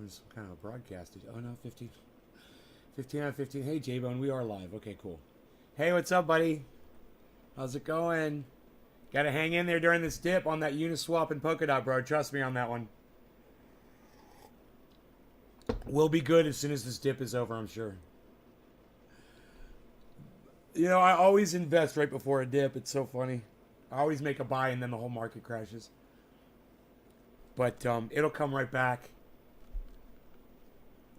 having some kind of a broadcast. Oh no, 15 out of 15. Hey J-Bone, we are live. Okay, cool. Hey, what's up, buddy? How's it going? Gotta hang in there during this dip on that Uniswap and Polkadot, bro. Trust me on that one. We'll be good as soon as this dip is over, I'm sure. You know, I always invest right before a dip. It's so funny. I always make a buy and then the whole market crashes. But it'll come right back.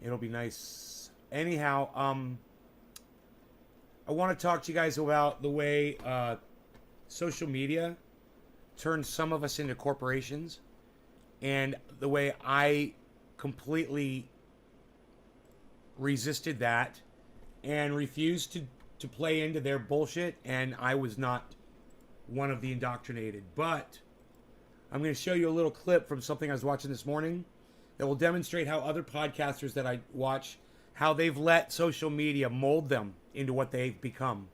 It'll be nice. Anyhow, I want to talk to you guys about the way social media turned some of us into corporations, and the way I completely resisted that and refused to play into their bullshit, and I was not one of the indoctrinated. But I'm going to show you a little clip from something I was watching this morning that will demonstrate how other podcasters that I watch, how they've let social media mold them into what they've become.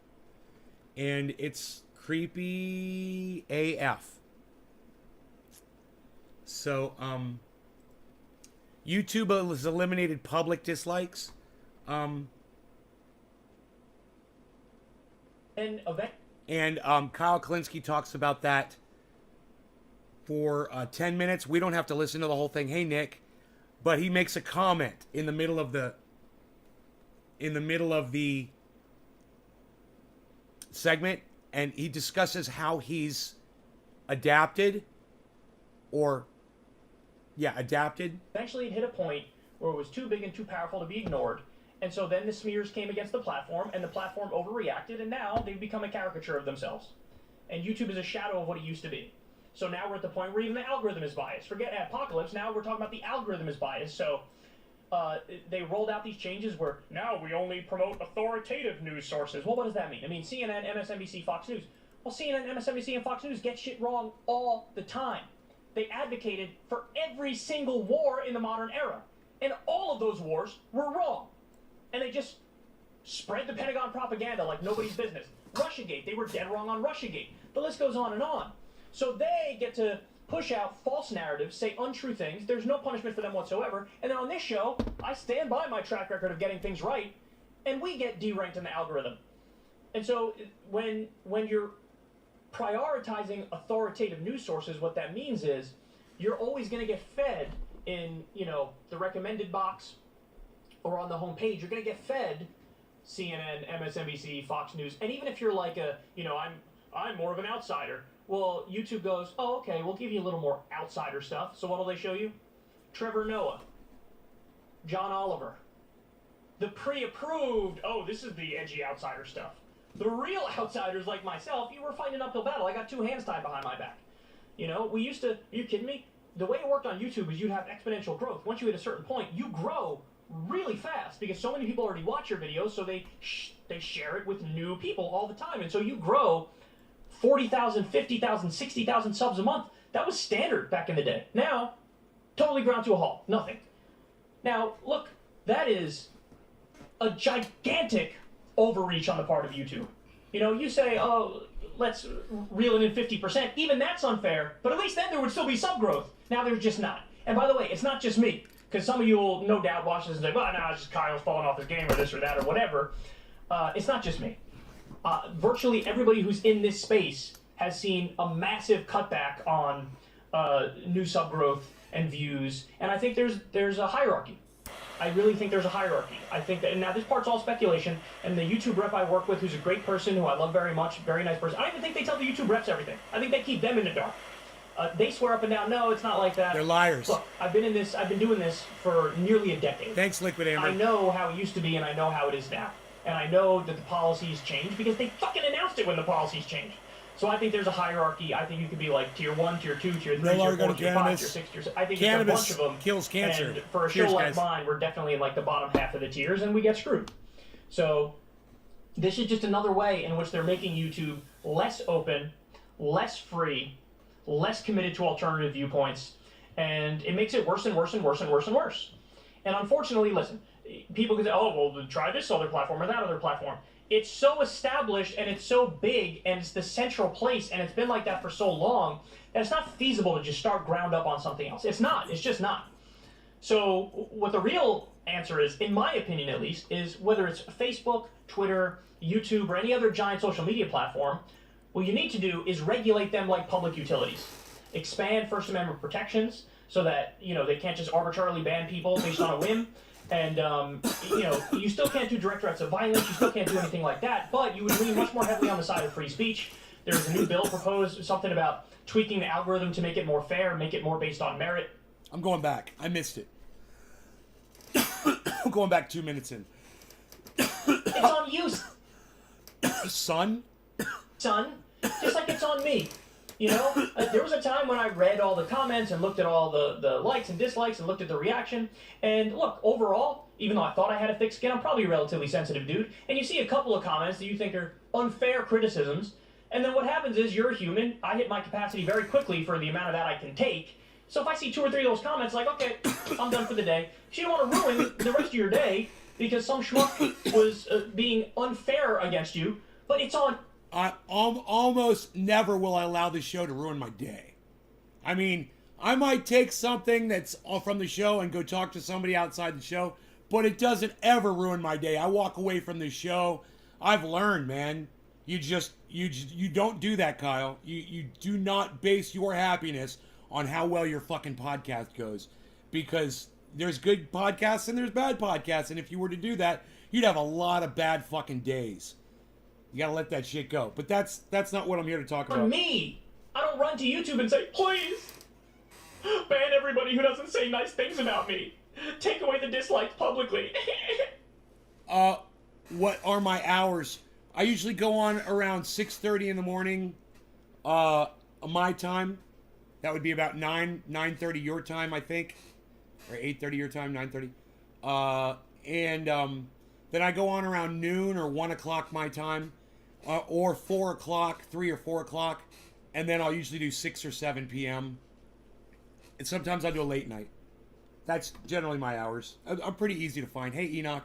And it's creepy AF. So, YouTube has eliminated public dislikes. And Kyle Klinsky talks about that for 10 minutes. We don't have to listen to the whole thing. Hey, Nick. But he makes a comment in the middle of the segment, and he discusses how he's adapted. Eventually it hit a point where it was too big and too powerful to be ignored. And so then the smears came against the platform, and the platform overreacted, and now they've become a caricature of themselves. And YouTube is a shadow of what it used to be. So now we're at the point where even the algorithm is biased. Forget Apocalypse, now we're talking about the algorithm is biased. So they rolled out these changes where now we only promote authoritative news sources. Well, what does that mean? I mean, CNN, MSNBC, Fox News. Well, CNN, MSNBC, and Fox News get shit wrong all the time. They advocated for every single war in the modern era. And all of those wars were wrong. And they just spread the Pentagon propaganda like nobody's business. Russiagate, they were dead wrong on Russiagate. The list goes on and on. So they get to push out false narratives, say untrue things. There's no punishment for them whatsoever. And then on this show, I stand by my track record of getting things right, and we get deranked in the algorithm. And so when you're prioritizing authoritative news sources, what that means is you're always going to get fed in, the recommended box or on the home page. You're going to get fed CNN, MSNBC, Fox News, and even if you're like I'm more of an outsider. Well, YouTube goes, oh, okay, we'll give you a little more outsider stuff. So what will they show you? Trevor Noah, John Oliver, the pre-approved, oh, this is the edgy outsider stuff. The real outsiders like myself, you were fighting an uphill battle. I got 2 hands tied behind my back. We used to, are you kidding me? The way it worked on YouTube is you'd have exponential growth. Once you hit a certain point, you grow really fast because so many people already watch your videos, so they share it with new people all the time. And so you grow 40,000, 50,000, 60,000 subs a month. That was standard back in the day. Now, totally ground to a halt. Nothing. Now, look, that is a gigantic overreach on the part of YouTube. You say, oh, let's reel it in 50%. Even that's unfair, but at least then there would still be sub growth. Now there's just not. And by the way, it's not just me, because some of you will no doubt watch this and say, well, no, it's just Kyle's falling off his game or this or that or whatever. It's not just me. Virtually everybody who's in this space has seen a massive cutback on new sub growth and views, and I think there's a hierarchy. I really think there's a hierarchy. I think that, and now this part's all speculation, and the YouTube rep I work with, who's a great person, who I love very much, very nice person, I don't even think they tell the YouTube reps everything. I think they keep them in the dark. They swear up and down, no, it's not like that. They're liars. Look, I've been doing this for nearly a decade. Thanks, Liquid Amber. I know how it used to be, and I know how it is now. And I know that the policies change because they fucking announced it when the policies changed. So I think there's a hierarchy. I think you could be like tier 1, tier 2, tier 3, tier 4, tier 5, tier 6, tier 7. I think cannabis it's a bunch of them. Kills cancer. And for a show like mine, we're definitely in like the bottom half of the tiers, and we get screwed. So this is just another way in which they're making YouTube less open, less free, less committed to alternative viewpoints, and it makes it worse and worse and worse and worse and worse. And unfortunately, listen, people can say, oh, well, try this other platform or that other platform. It's so established and it's so big and it's the central place and it's been like that for so long that it's not feasible to just start ground up on something else. It's not. It's just not. So what the real answer is, in my opinion at least, is whether it's Facebook, Twitter, YouTube, or any other giant social media platform, what you need to do is regulate them like public utilities. Expand First Amendment protections so that, they can't just arbitrarily ban people based on a whim. And, you still can't do direct threats of violence, you still can't do anything like that, but you would lean much more heavily on the side of free speech. There's a new bill proposed, something about tweaking the algorithm to make it more fair, make it more based on merit. I'm going back. I missed it. I'm going back 2 minutes in. It's on you, Son? son, just like it's on me. There was a time when I read all the comments and looked at all the likes and dislikes and looked at the reaction. And look, overall, even though I thought I had a thick skin, I'm probably a relatively sensitive dude. And you see a couple of comments that you think are unfair criticisms. And then what happens is you're a human. I hit my capacity very quickly for the amount of that I can take. So if I see 2 or 3 of those comments, like, okay, I'm done for the day. So you don't want to ruin the rest of your day because some schmuck was being unfair against you. But it's on... I almost never will I allow this show to ruin my day. I mean, I might take something that's from the show and go talk to somebody outside the show, but it doesn't ever ruin my day. I walk away from the show. I've learned, man. You don't do that, Kyle. You do not base your happiness on how well your fucking podcast goes, because there's good podcasts and there's bad podcasts, and if you were to do that, you'd have a lot of bad fucking days. You gotta let that shit go. But that's not what I'm here to talk about. On me! I don't run to YouTube and say, please, ban everybody who doesn't say nice things about me. Take away the dislikes publicly. What are my hours? I usually go on around 6:30 in the morning, my time. That would be about 9:30 your time, I think. Or 8:30 your time, 9:30. Then I go on around noon or 1 o'clock my time. Or 4 o'clock, 3 or 4 o'clock. And then I'll usually do 6 or 7 p.m. And sometimes I'll do a late night. That's generally my hours. I'm pretty easy to find. Hey, Enoch.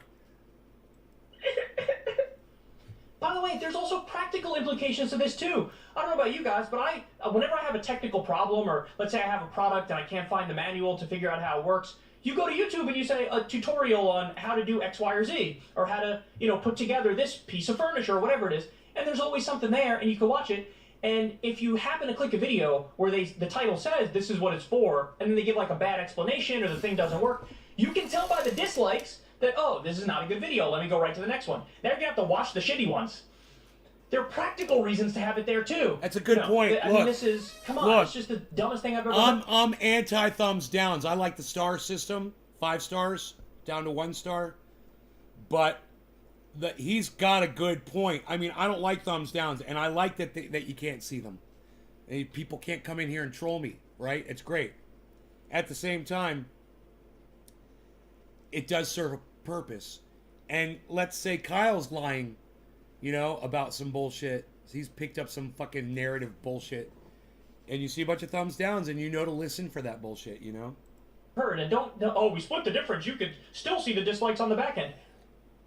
By the way, there's also practical implications to this too. I don't know about you guys, but whenever I have a technical problem, or let's say I have a product and I can't find the manual to figure out how it works, you go to YouTube and you say a tutorial on how to do X, Y, or Z, or how to, put together this piece of furniture or whatever it is, and there's always something there and you can watch it. And if you happen to click a video where the title says this is what it's for, and then they give like a bad explanation or the thing doesn't work, you can tell by the dislikes that, oh, this is not a good video, let me go right to the next one. Now you're going to have to watch the shitty ones. There are practical reasons to have it there too. That's a good point. I mean, this is, come on, it's just the dumbest thing I've ever heard. I'm anti thumbs downs. I like the star system, 5 stars down to 1 star. But he's got a good point. I mean, I don't like thumbs downs, and I like that you can't see them. People can't come in here and troll me, right? It's great. At the same time, it does serve a purpose. And let's say Kyle's lying, about some bullshit. He's picked up some fucking narrative bullshit. And you see a bunch of thumbs downs and to listen for that bullshit, Heard, and we split the difference. You could still see the dislikes on the back end.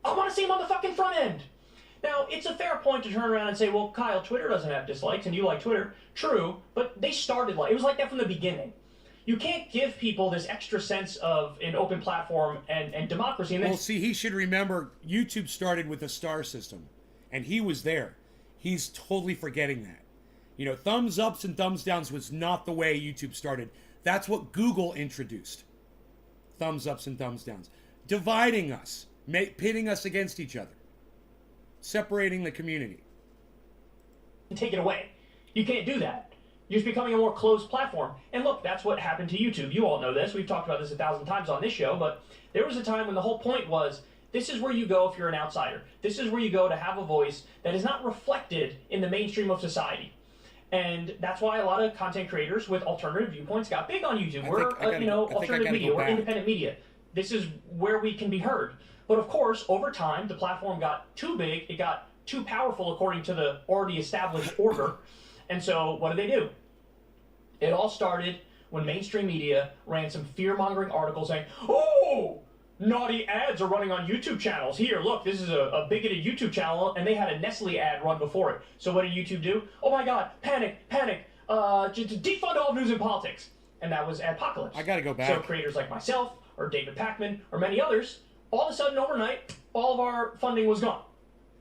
I want to see them on the fucking front end. Now, it's a fair point to turn around and say, well, Kyle, Twitter doesn't have dislikes and you like Twitter. True, but they started it was like that from the beginning. You can't give people this extra sense of an open platform and democracy. And well, see, he should remember YouTube started with a star system. And he was there. He's totally forgetting that. Thumbs ups and thumbs downs was not the way YouTube started. That's what Google introduced. Thumbs ups and thumbs downs. Dividing us. Pitting us against each other. Separating the community. Take it away. You can't do that. You're just becoming a more closed platform. And look, that's what happened to YouTube. You all know this. We've talked about this 1,000 times on this show. But there was a time when the whole point was, this is where you go if you're an outsider. This is where you go to have a voice that is not reflected in the mainstream of society. And that's why a lot of content creators with alternative viewpoints got big on YouTube. We're, alternative media. We're independent media. This is where we can be heard. But of course, over time, the platform got too big. It got too powerful according to the already established order. And so what do? It all started when mainstream media ran some fear-mongering articles saying, oh, naughty ads are running on YouTube channels. Here, look, this is a bigoted YouTube channel, and they had a Nestle ad run before it. So what did YouTube do? Oh my God, panic, defund all news and politics. And that was adpocalypse. I gotta go back. So creators like myself, or David Pakman or many others, all of a sudden overnight, all of our funding was gone.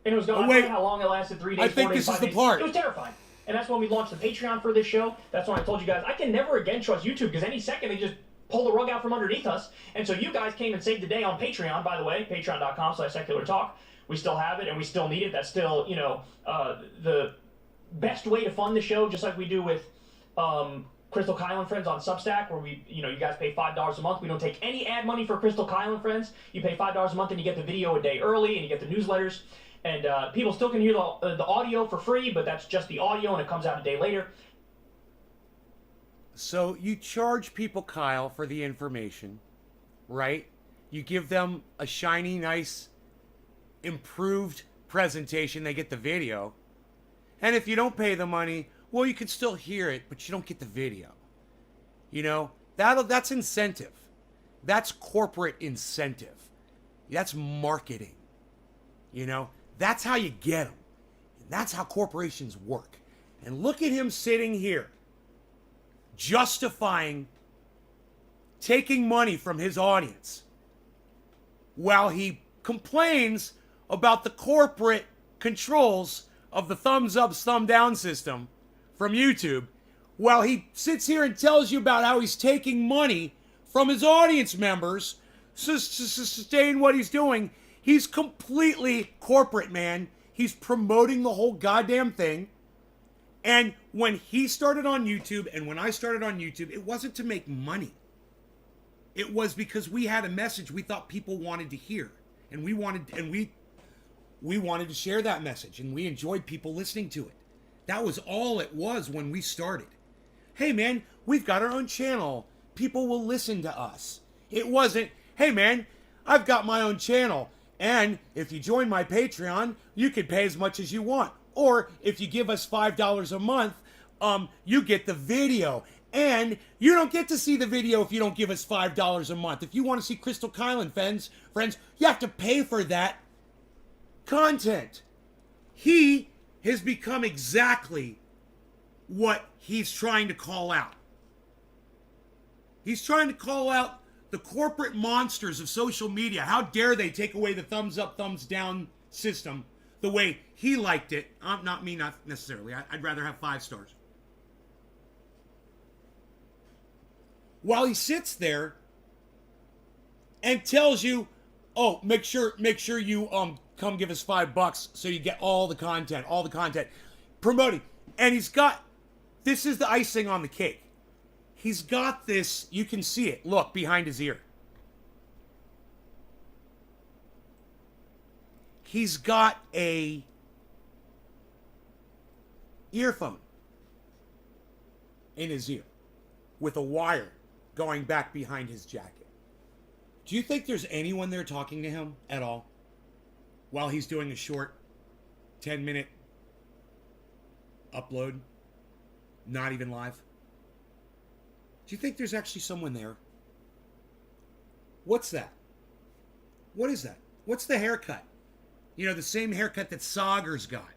And it was gone. Oh, wait. I don't know how long it lasted, 3 days, I 4 think days, this 5 is the days. part. It was terrifying. And that's when we launched the Patreon for this show. That's when I told you guys, I can never again trust YouTube because any second they just pull the rug out from underneath us. And so you guys came and saved the day on Patreon, by the way, patreon.com/secular talk. We still have it and we still need it. That's still, you know, the best way to fund the show, just like we do with Crystal Kyle and Friends on Substack, where we, you know, you guys pay $5 a month. We don't take any ad money for Crystal Kyle and Friends. You pay $5 a month and you get the video a day early and you get the newsletters. And people still can hear the audio for free, but that's just the audio and it comes out a day later. So you charge people, Kyle, for the information, right? You give them a shiny, nice, improved presentation. They get the video. And if you don't pay the money, well, you can still hear it, but you don't get the video. You know, that's incentive. That's corporate incentive. That's marketing. You know, that's how you get them. And that's how corporations work. And look at him sitting here, justifying taking money from his audience while he complains about the corporate controls of the thumbs up, thumb down system from YouTube, while he sits here and tells you about how he's taking money from his audience members to sustain what he's doing. He's completely corporate, man. He's promoting the whole goddamn thing. And when he started on YouTube and when I started on YouTube, it wasn't to make money. It was because we had a message we thought people wanted to hear. And we wanted to share that message, and we enjoyed people listening to it. That was all it was when we started. Hey man, we've got our own channel. People will listen to us. It wasn't, hey man, I've got my own channel, and if you join my Patreon, you can pay as much as you want. Or if you give us $5 a month, you get the video. And you don't get to see the video if you don't give us $5 a month. If you want to see Crystal Kyle and friends, you have to pay for that content. He has become exactly what he's trying to call out. He's trying to call out the corporate monsters of social media. How dare they take away the thumbs up, thumbs down system the way he liked it. Not me, not necessarily. I'd rather have 5 stars. While he sits there and tells you, oh, make sure you come give us $5 so you get all the content promoting. And this is the icing on the cake. He's got this, you can see it, look, behind his ear. He's got a earphone in his ear with a wire going back behind his jacket. Do you think there's anyone there talking to him at all while he's doing a short 10-minute upload? Not even live? Do you think there's actually someone there? What's that? What is that? What's the haircut? You know, the same haircut that Sagar's got.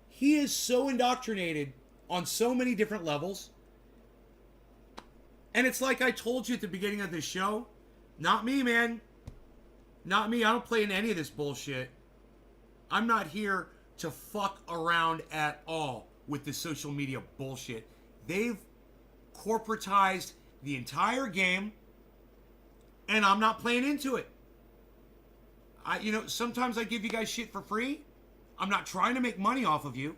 He is so indoctrinated on so many different levels. And it's like I told you at the beginning of this show. Not me, man. Not me. I don't play in any of this bullshit. I'm not here to fuck around at all with this social media bullshit. They've corporatized the entire game, and I'm not playing into it. Sometimes I give you guys shit for free. I'm not trying to make money off of you.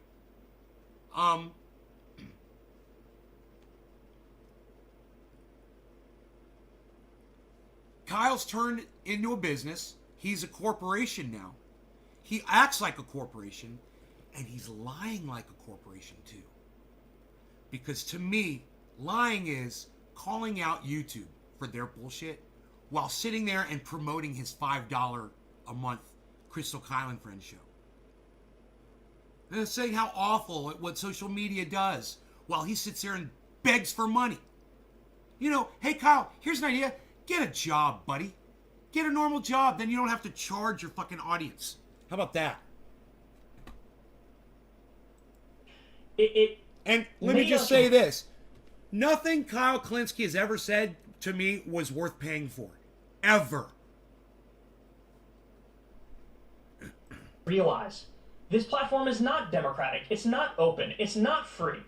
Kyle's turned into a business. He's a corporation now. He acts like a corporation, and he's lying like a corporation too. Because to me, lying is calling out YouTube for their bullshit while sitting there and promoting his $5 a month Crystal Kyle and Friends show. And saying how awful what social media does while he sits there and begs for money. You know, hey Kyle, here's an idea. Get a job, buddy. Get a normal job, then you don't have to charge your fucking audience. How about that? And let me just say this. Nothing Kyle Klinsky has ever said to me was worth paying for. Ever. Realize this platform is not democratic. It's not open. It's not free.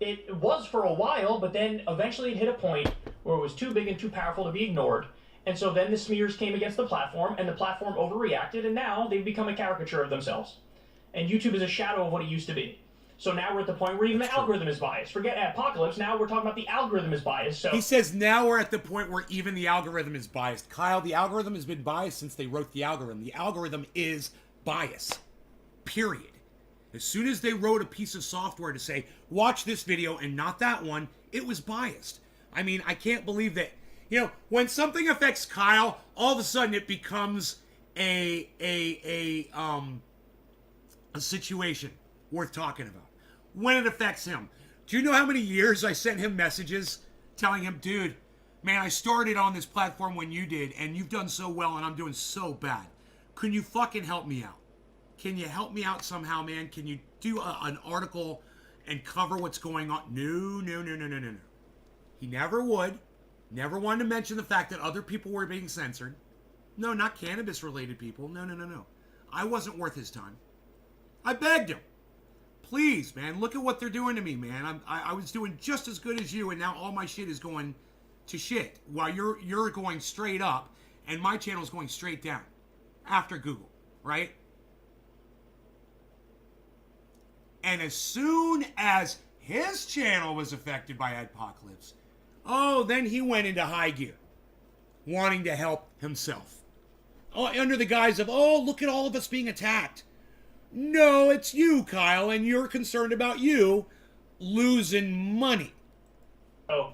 It was for a while, but then eventually it hit a point where it was too big and too powerful to be ignored. And so then the smears came against the platform, and the platform overreacted, and now they've become a caricature of themselves. And YouTube is a shadow of what it used to be. So now we're at the point where even the algorithm is biased. Forget Apocalypse, now we're talking about the algorithm is biased. So he says now we're at the point where even the algorithm is biased. Kyle, the algorithm has been biased since they wrote the algorithm. The algorithm is bias. Period. As soon as they wrote a piece of software to say, watch this video and not that one, it was biased. I mean, I can't believe that, you know, when something affects Kyle, all of a sudden it becomes a situation worth talking about. When it affects him. Do you know how many years I sent him messages telling him, dude, man, I started on this platform when you did, and you've done so well, and I'm doing so bad. Can you fucking help me out? Can you help me out somehow, man? Can you do an article and cover what's going on? No. He never would. Never wanted to mention the fact that other people were being censored. No, not cannabis-related people. No. I wasn't worth his time. I begged him. Please, man, look at what they're doing to me, man. I was doing just as good as you, and now all my shit is going to shit. While you're going straight up, and my channel is going straight down. After Google, right? And as soon as his channel was affected by Apocalypse, oh, then he went into high gear, wanting to help himself. Oh, under the guise of, oh, look at all of us being attacked. No, it's you, Kyle, and you're concerned about you losing money. Oh,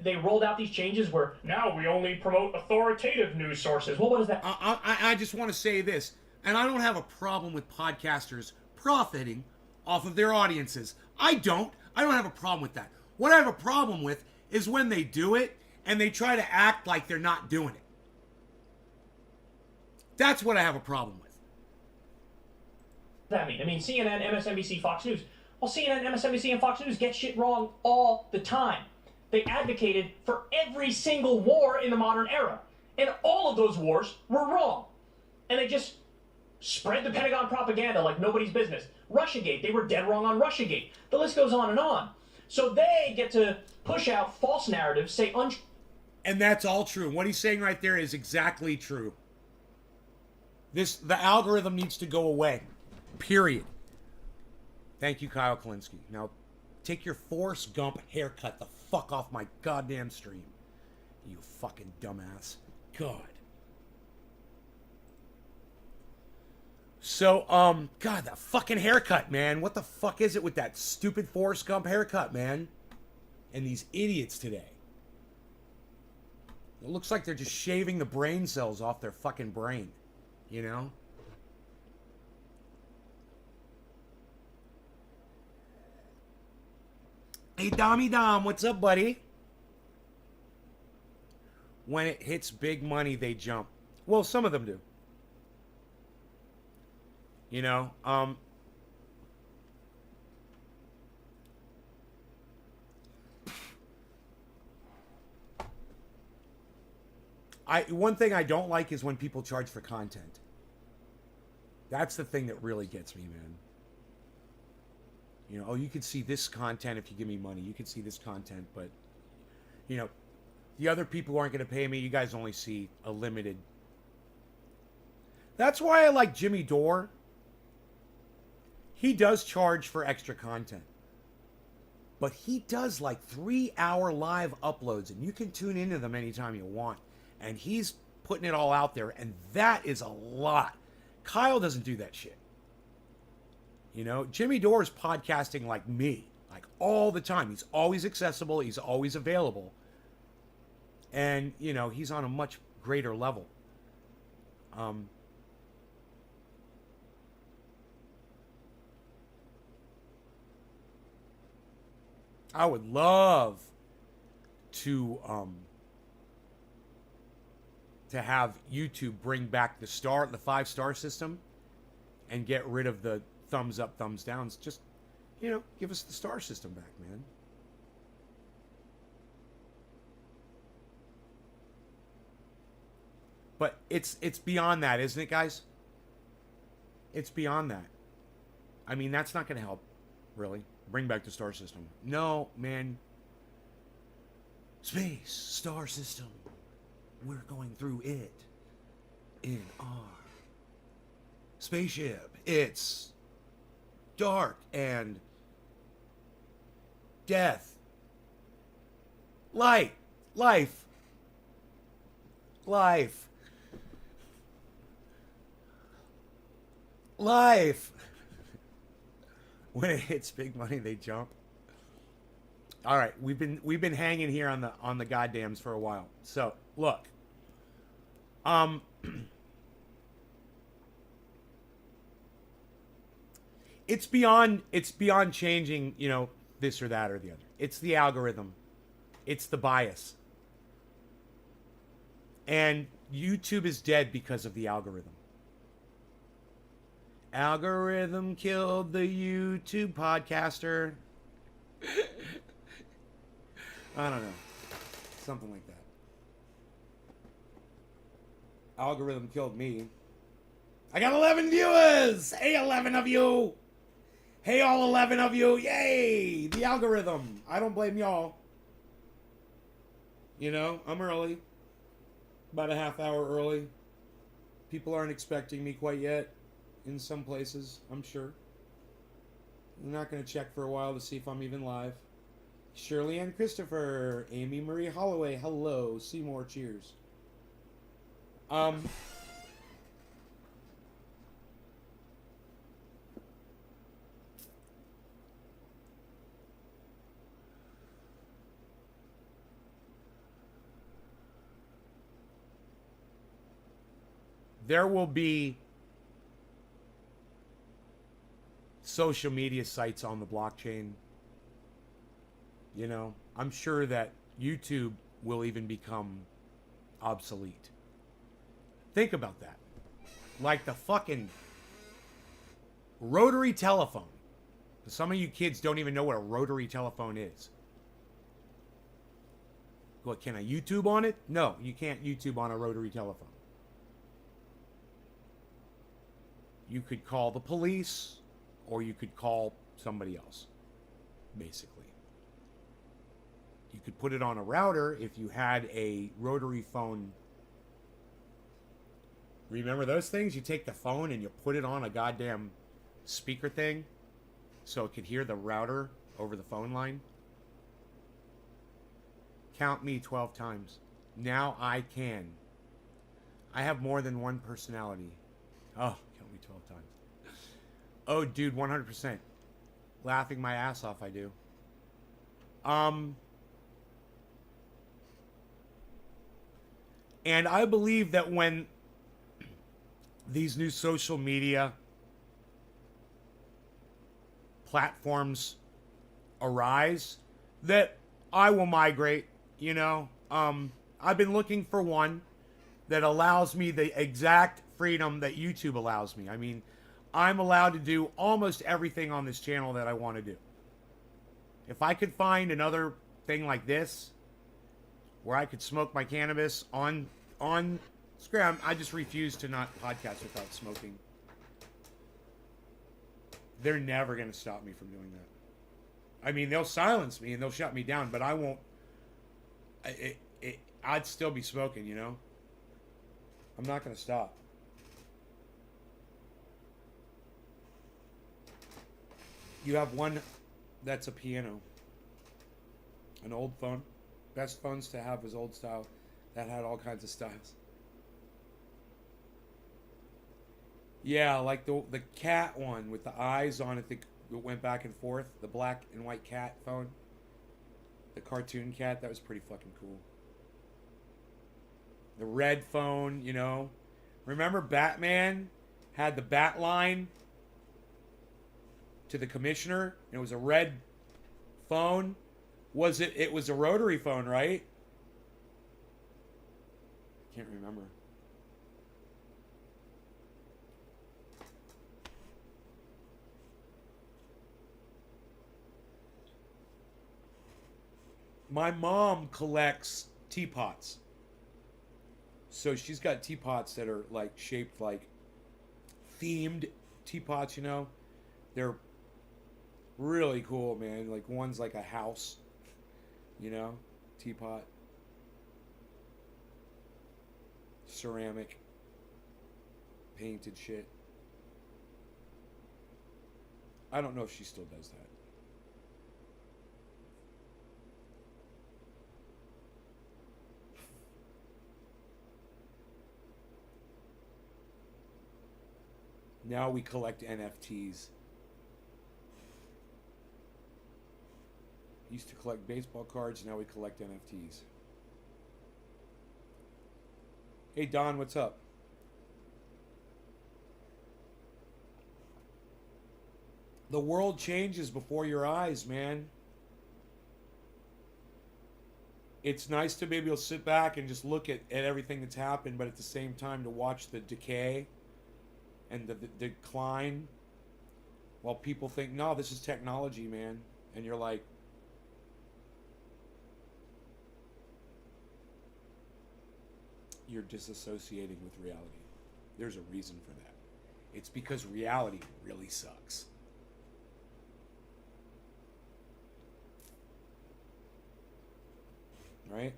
they rolled out these changes where now we only promote authoritative news sources. Well, what is that? I just want to say this, and I don't have a problem with podcasters profiting off of their audiences. I don't have a problem with that. What I have a problem with is when they do it and they try to act like they're not doing it. That's what I have a problem with. That mean? I mean, CNN, MSNBC, Fox News. Well, CNN, MSNBC, and Fox News get shit wrong all the time. They advocated for every single war in the modern era. And all of those wars were wrong. And they just spread the Pentagon propaganda like nobody's business. Russiagate, they were dead wrong on Russiagate. The list goes on and on. So they get to push out false narratives, say and that's all true. What he's saying right there is exactly true. The algorithm needs to go away. Period. Thank you, Kyle Kalinske. Now, take your Forrest Gump haircut the fuck off my goddamn stream. You fucking dumbass. God. So, God, that fucking haircut, man. What the fuck is it with that stupid Forrest Gump haircut, man? And these idiots today. It looks like they're just shaving the brain cells off their fucking brain. You know? Hey, Dommy Dom, what's up, buddy? When it hits big money, they jump. Well, some of them do. You know, one thing I don't like is when people charge for content. That's the thing that really gets me, man. You know, oh, you can see this content if you give me money. You can see this content, but, you know, the other people aren't going to pay me. You guys only see a limited. That's why I like Jimmy Dore. He does charge for extra content. But he does like 3-hour live uploads, and you can tune into them anytime you want. And he's putting it all out there, and that is a lot. Kyle doesn't do that shit. You know, Jimmy Dore is podcasting like me, like all the time. He's always accessible. He's always available. And, you know, he's on a much greater level. I would love to have YouTube bring back the 5-star system and get rid of the thumbs up, thumbs downs. Just, you know, give us the star system back, man. But it's beyond that, isn't it, guys? It's beyond that. I mean, that's not going to help, really. Bring back the star system. No, man. Space, star system. We're going through it in our spaceship. It's dark and death. Light. Life. Life. Life. When it hits big money, they jump. All right, we've been hanging here on the goddams for a while. So look, it's beyond changing, you know, this or that or the other. It's the algorithm, it's the bias, and YouTube is dead because of the algorithm. Algorithm killed the YouTube podcaster. I don't know. Something like that. Algorithm killed me. I got 11 viewers! Hey, 11 of you! Hey, all 11 of you! Yay! The algorithm. I don't blame y'all. You know, I'm early. About a half hour early. People aren't expecting me quite yet. In some places, I'm sure. I'm not going to check for a while to see if I'm even live. Shirley Ann Christopher, Amy Marie Holloway, hello, Seymour, cheers. There will be social media sites on the blockchain. You know, I'm sure that YouTube will even become obsolete. Think about that. Like the fucking rotary telephone. Some of you kids don't even know what a rotary telephone is. What, can I YouTube on it? No, you can't YouTube on a rotary telephone. You could call the police, or you could call somebody else, basically. You could put it on a router if you had a rotary phone. Remember those things? You take the phone and you put it on a goddamn speaker thing so it could hear the router over the phone line. Count me 12 times. Now I can. I have more than one personality. Oh, count me 12 times. Oh, dude, 100%. Laughing my ass off, I do. And I believe that when these new social media platforms arise, that I will migrate, you know. I've been looking for one that allows me the exact freedom that YouTube allows me. I mean, I'm allowed to do almost everything on this channel that I want to do. If I could find another thing like this, where I could smoke my cannabis on scram, I just refuse to not podcast without smoking. They're never going to stop me from doing that. I mean, they'll silence me and they'll shut me down, but I won't. I'd still be smoking, you know? I'm not going to stop. You have one that's a piano. An old phone. Best phones to have was old style. That had all kinds of styles. Yeah, like the cat one with the eyes on it that went back and forth. The black and white cat phone. The cartoon cat. That was pretty fucking cool. The red phone, you know. Remember Batman had the bat line to the commissioner? It was a red phone. It was a rotary phone, right? Can't remember. My mom collects teapots. So she's got teapots that are like shaped like themed teapots, you know. They're really cool, man. Like one's like a house, you know, teapot. Ceramic. Painted shit. I don't know if she still does that. Now we collect NFTs. Used to collect baseball cards, now we collect NFTs. Hey Don, what's up? The world changes before your eyes, man. It's nice to be able to sit back and just look at everything that's happened, but at the same time to watch the decay and the decline while people think, no, this is technology, man. And you're like, you're disassociating with reality. There's a reason for that. It's because reality really sucks. Right?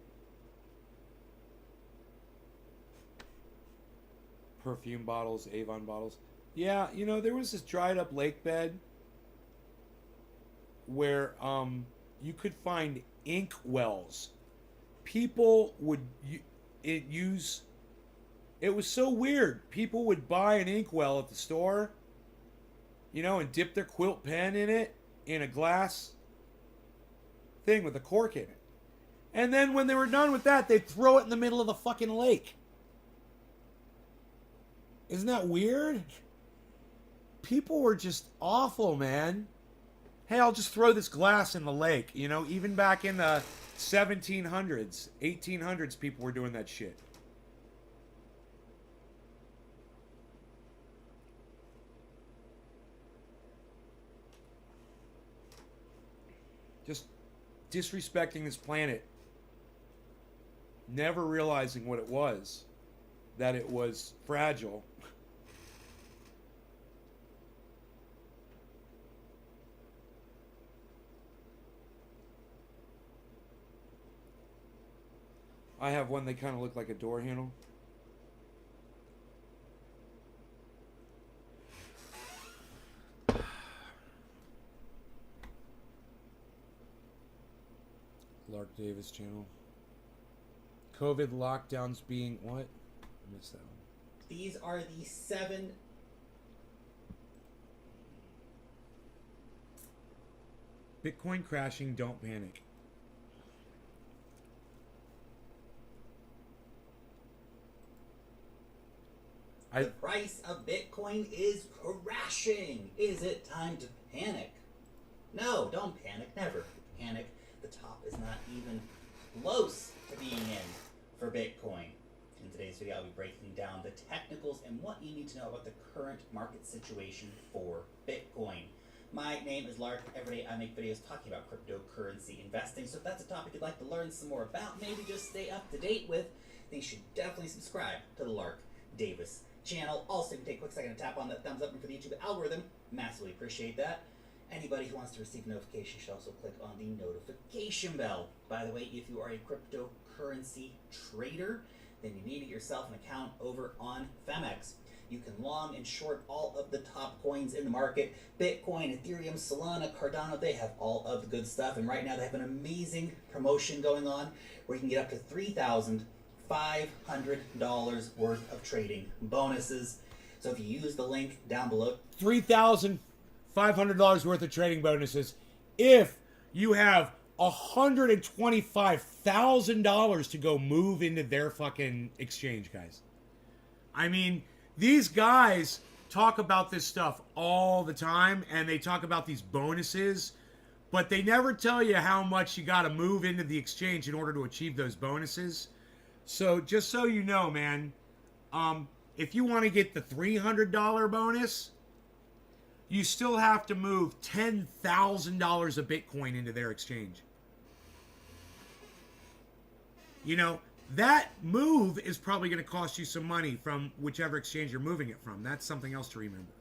Perfume bottles, Avon bottles. Yeah, you know, there was this dried up lake bed where you could find ink wells. People would use. It was so weird. People would buy an inkwell at the store, you know, and dip their quilt pen in it in a glass thing with a cork in it. And then when they were done with that, they'd throw it in the middle of the fucking lake. Isn't that weird? People were just awful, man. Hey, I'll just throw this glass in the lake. You know, even back in the 1700s, 1800s, people were doing that shit. Just disrespecting this planet. Never realizing what it was. That it was fragile. I have one that kind of look like a door handle. Lark Davis channel. COVID lockdowns being what? I missed that one. These are the 7 Bitcoin crashing, don't panic. The price of Bitcoin is crashing. Is it time to panic? No, don't panic. Never panic. The top is not even close to being in for Bitcoin. In today's video, I'll be breaking down the technicals and what you need to know about the current market situation for Bitcoin. My name is Lark. Every day I make videos talking about cryptocurrency investing. So if that's a topic you'd like to learn some more about, maybe just stay up to date with, then you should definitely subscribe to the Lark Davis channel. Also, you can take a quick second to tap on that thumbs up for the YouTube algorithm. Massively appreciate that. Anybody who wants to receive notifications should also click on the notification bell. By the way, if you are a cryptocurrency trader, then you need to get yourself an account over on Femex. You can long and short all of the top coins in the market. Bitcoin, Ethereum, Solana, Cardano, they have all of the good stuff. And right now they have an amazing promotion going on where you can get up to $3,500 worth of trading bonuses. So if you use the link down below, $3,500 worth of trading bonuses if you have $125,000 to go move into their fucking exchange, guys. I mean, these guys talk about this stuff all the time, and they talk about these bonuses, but they never tell you how much you got to move into the exchange in order to achieve those bonuses. So just so you know, man, if you want to get the $300 bonus, you still have to move $10,000 of Bitcoin into their exchange. You know, That move is probably going to cost you some money from whichever exchange you're moving it from. That's something else to remember.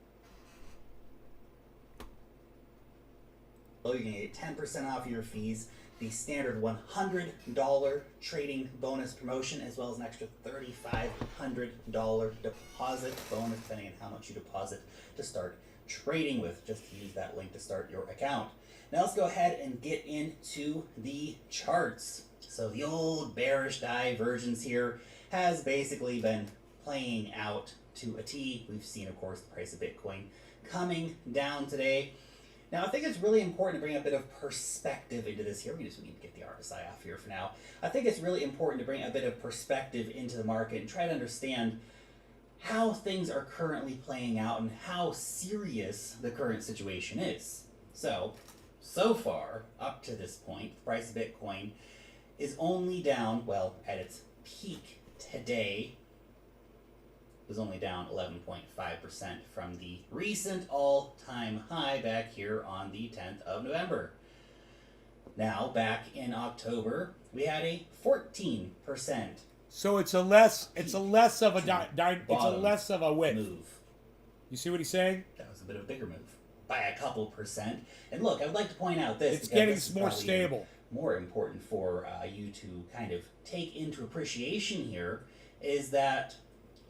You're going to get 10% off your fees, the standard $100 trading bonus promotion, as well as an extra $3,500 deposit bonus, depending on how much you deposit to start trading with. Just use that link to start your account. Now let's go ahead and get into the charts. So the old bearish divergence here has basically been playing out to a T. We've seen, of course, the price of Bitcoin coming down today. Now, I think it's really important to bring a bit of perspective into this here. We need to get the RSI off here for now. I think it's really important to bring a bit of perspective into the market and try to understand how things are currently playing out and how serious the current situation is. So far, up to this point, the price of Bitcoin is only down, well, at its peak today, was only down 11.5% from the recent all-time high back here on the 10th of November. Now, back in October, we had a 14%. So it's a less of a width Move. You see what he's saying? That was a bit of a bigger move by a couple percent. And look, I would like to point out this. It's getting more stable. More important for you to kind of take into appreciation here is that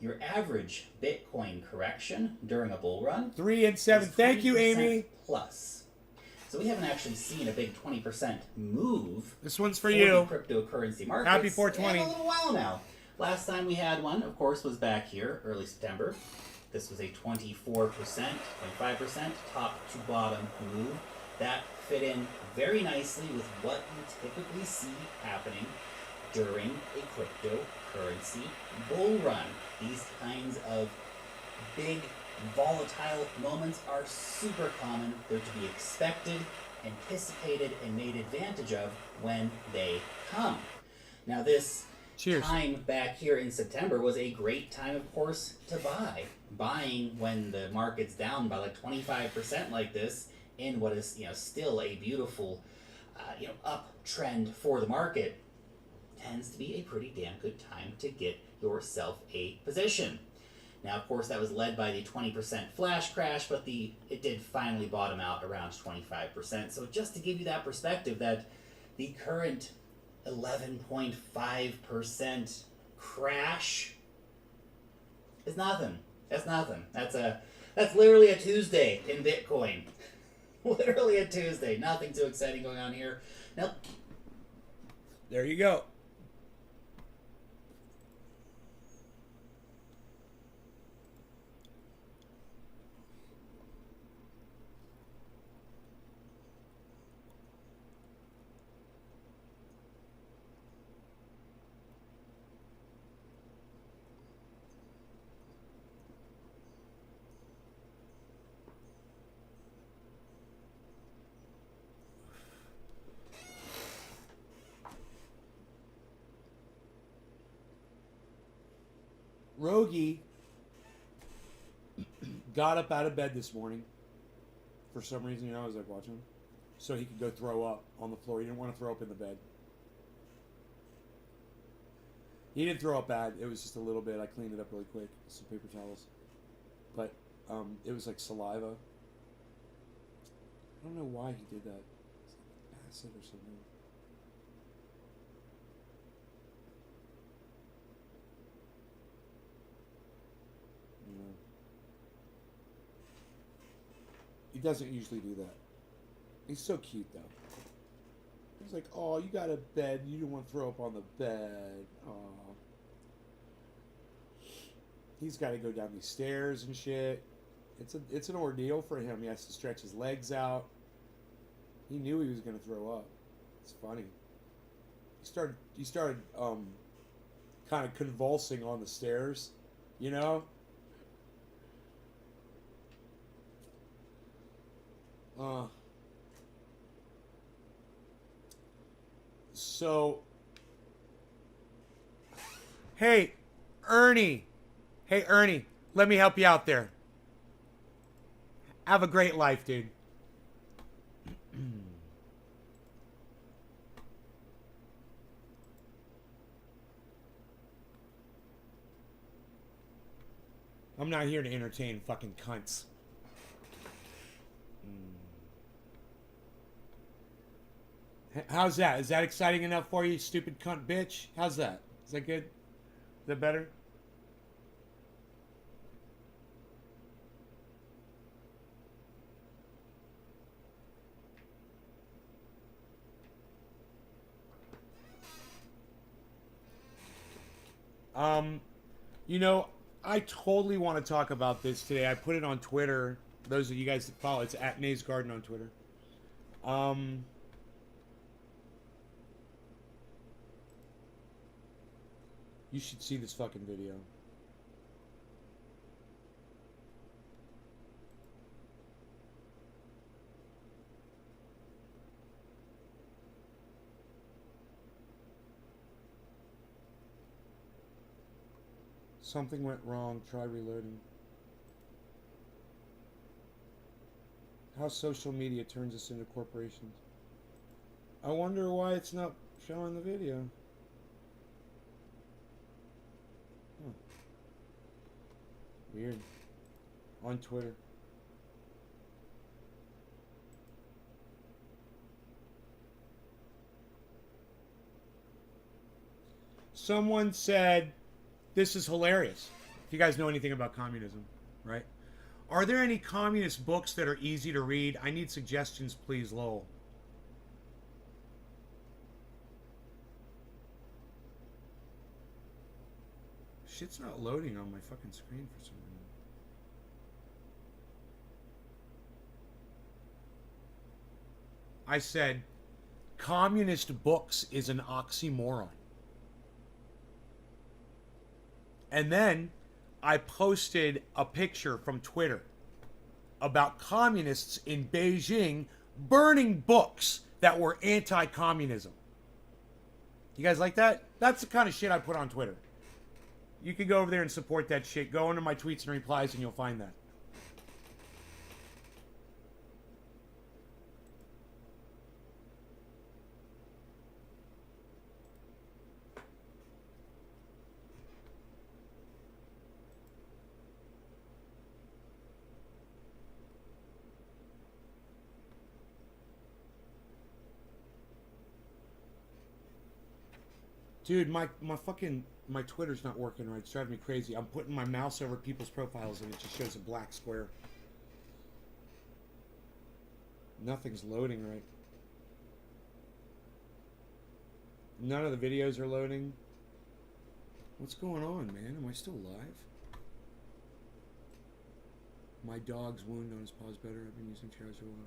your average Bitcoin correction during a bull run 3 and 7. Thank you, 20% Amy. Plus. So we haven't actually seen a big 20% move. This one's for the you. Cryptocurrency markets. Happy 420. In a little while now. Last time we had one, of course, was back here, early September. This was a 24%, 25% top to bottom move. That fit in very nicely with what you typically see happening during a cryptocurrency bull run. These kinds of big volatile moments are super common. They're to be expected, anticipated, and made advantage of when they come. Now this time back here in September was a great time, of course, to buy. Buying when the market's down by like 25% like this in what is still a beautiful uptrend for the market tends to be a pretty damn good time to get yourself a position. Now, of course, that was led by the 20% flash crash, but it did finally bottom out around 25%. So just to give you that perspective that the current 11.5% crash is nothing. That's nothing. That's literally a Tuesday in Bitcoin. Literally a Tuesday. Nothing too exciting going on here. Nope. There you go. Rogie got up out of bed this morning for some reason, I was like watching him, so he could go throw up on the floor. He didn't want to throw up in the bed. He didn't throw up bad. It was just a little bit. I cleaned it up really quick with some paper towels. But it was like saliva. I don't know why he did that. It's like acid or something. He doesn't usually do that. He's so cute, though. He's like, oh, you got a bed. You didn't want to throw up on the bed. Aw. He's got to go down these stairs and shit. It's an ordeal for him. He has to stretch his legs out. He knew he was going to throw up. It's funny. He started kind of convulsing on the stairs, So, hey, Ernie, let me help you out there. Have a great life, dude. I'm not here to entertain fucking cunts. How's that? Is that exciting enough for you, stupid cunt bitch? How's that? Is that good? Is that better? You know, I totally want to talk about this today. I put it on Twitter. Those of you guys that follow, it's at Nays Garden on Twitter. You should see this fucking video. Something went wrong. Try reloading. How social media turns us into corporations. I wonder why it's not showing the video. Huh. Weird. On Twitter. Someone said, this is hilarious. If you guys know anything about communism, right? Are there any communist books that are easy to read? I need suggestions, please, lol. Shit's not loading on my fucking screen for some reason. I said, communist books is an oxymoron. And then I posted a picture from Twitter about communists in Beijing burning books that were anti-communism. You guys like that? That's the kind of shit I put on Twitter. You can go over there and support that shit. Go into my tweets and replies and you'll find that. Dude, my Twitter's not working right. It's driving me crazy. I'm putting my mouse over people's profiles and it just shows a black square. Nothing's loading right. None of the videos are loading. What's going on, man? Am I still live? My dog's wound on his paw's better. I've been using chairs for a while.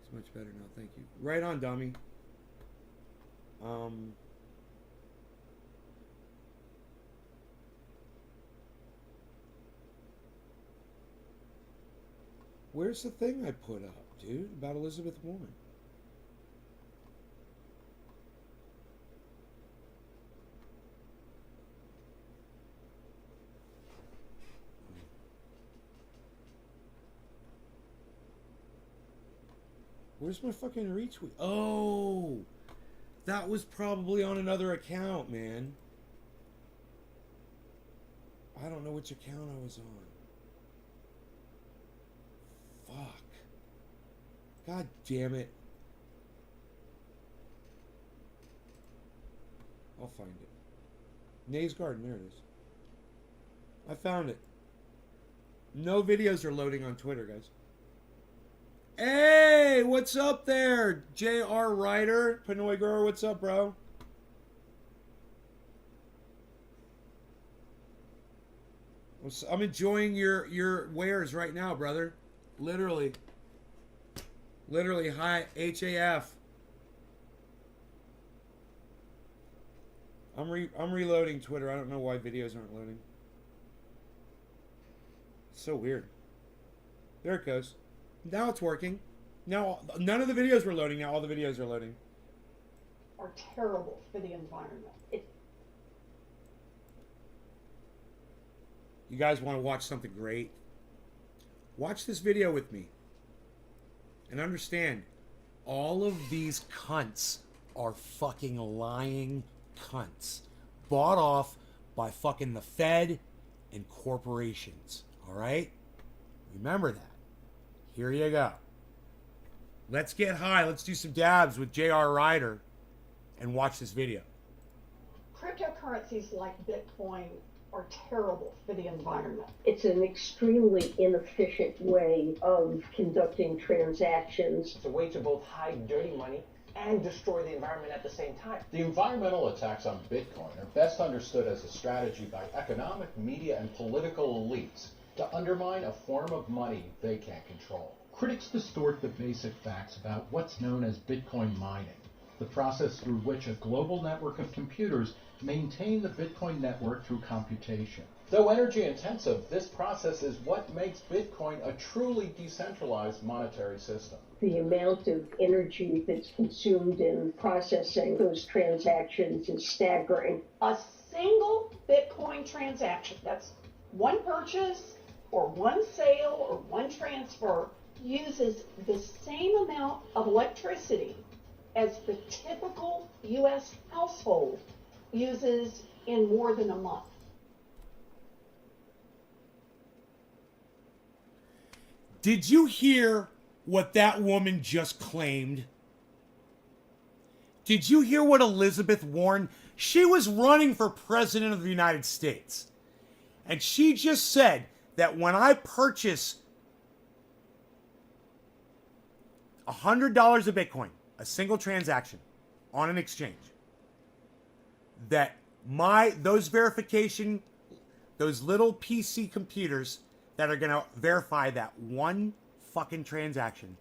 It's much better now, thank you. Right on, dummy. Where's the thing I put up, dude, about Elizabeth Warren? Where's my fucking retweet? Oh, that was probably on another account, man. I don't know which account I was on. Fuck. God damn it. I'll find it. Nays Garden, there it is. I found it. No videos are loading on Twitter, guys. Hey, what's up there? J.R. Ryder, Pinoy Grower, what's up, bro? I'm enjoying your wares right now, brother. Literally, hi, HAF. I'm reloading Twitter. I don't know why videos aren't loading. So weird. There it goes. Now it's working. Now none of the videos were loading. Now all the videos are loading. Are terrible for the environment. You guys want to watch something great? Watch this video with me. And understand, all of these cunts are fucking lying cunts. Bought off by fucking the Fed and corporations. All right? Remember that. Here you go. Let's get high. Let's do some dabs with J.R. Ryder and watch this video. Cryptocurrencies like Bitcoin are terrible for the environment. It's an extremely inefficient way of conducting transactions. It's a way to both hide dirty money and destroy the environment at the same time. The environmental attacks on Bitcoin are best understood as a strategy by economic, media, and political elites to undermine a form of money they can't control. Critics distort the basic facts about what's known as Bitcoin mining, the process through which a global network of computers maintain the Bitcoin network through computation. Though energy intensive, this process is what makes Bitcoin a truly decentralized monetary system. The amount of energy that's consumed in processing those transactions is staggering. A single Bitcoin transaction, that's one purchase or one sale or one transfer, uses the same amount of electricity as the typical U.S. household uses in more than a month. Did you hear what that woman just claimed? Did you hear what Elizabeth Warren? She was running for president of the United States. And she just said that when I purchase $100 of Bitcoin, a single transaction on an exchange, that those little PC computers that are going to verify that one fucking transaction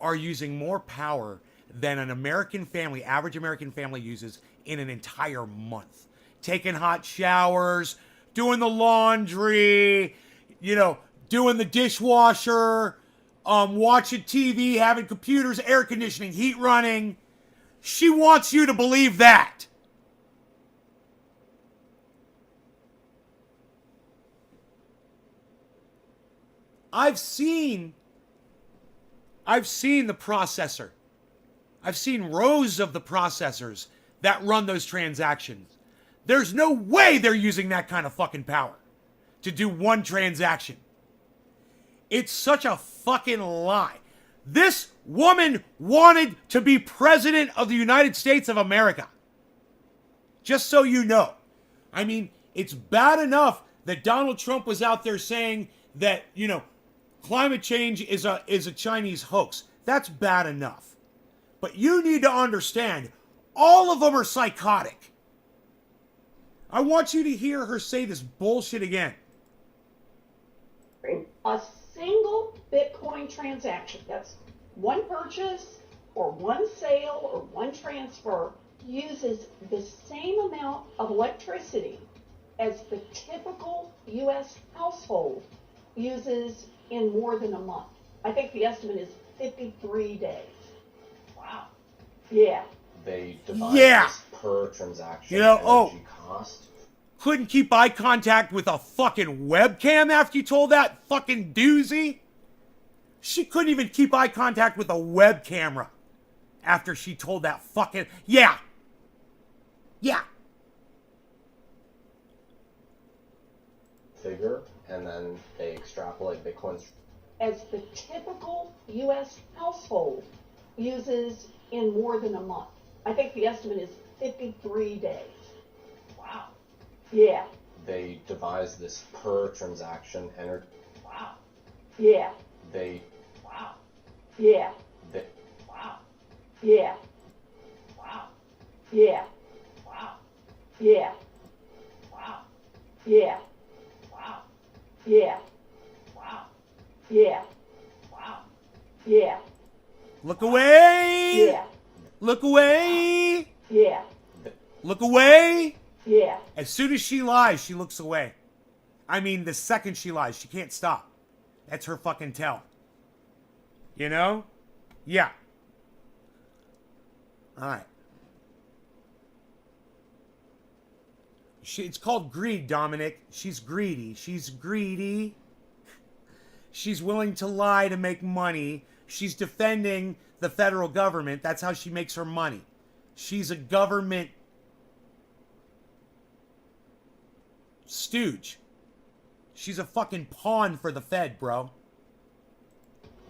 are using more power than an American family, average American family uses in an entire month. Taking hot showers, doing the laundry, doing the dishwasher, watching TV, having computers, air conditioning, heat running. She wants you to believe that. I've seen the processor. I've seen rows of the processors that run those transactions. There's no way they're using that kind of fucking power to do one transaction. It's such a fucking lie. This woman wanted to be president of the United States of America. Just so you know. I mean, it's bad enough that Donald Trump was out there saying that, climate change is a Chinese hoax. That's bad enough. But you need to understand, all of them are psychotic. I want you to hear her say this bullshit again. A single Bitcoin transaction, that's one purchase or one sale or one transfer, uses the same amount of electricity as the typical U.S. household uses in more than a month. I think the estimate is 53 days. Wow. Yeah. They divide this per transaction energy cost. Couldn't keep eye contact with a fucking webcam after you told that fucking doozy? She couldn't even keep eye contact with a web camera after she told that fucking... Yeah. Figure, and then they extrapolate Bitcoin's... As the typical U.S. household uses in more than a month. I think the estimate is 53 days. Wow. Yeah. They devise this per transaction energy... Wow. Yeah. They... Wow. Yeah. They... Wow. Yeah. Wow. Yeah. Wow. Yeah. Wow. Yeah. Wow. Yeah. Wow. Yeah. Wow. Yeah. Look away! Yeah. Look away! Yeah. Look away! Yeah. As soon as she lies, she looks away. I mean, the second she lies, she can't stop. That's her fucking tell. Yeah. Alright. It's called greed, Dominic. She's greedy. She's greedy. She's willing to lie to make money. She's defending the federal government. That's how she makes her money. She's a government stooge. She's a fucking pawn for the Fed, bro.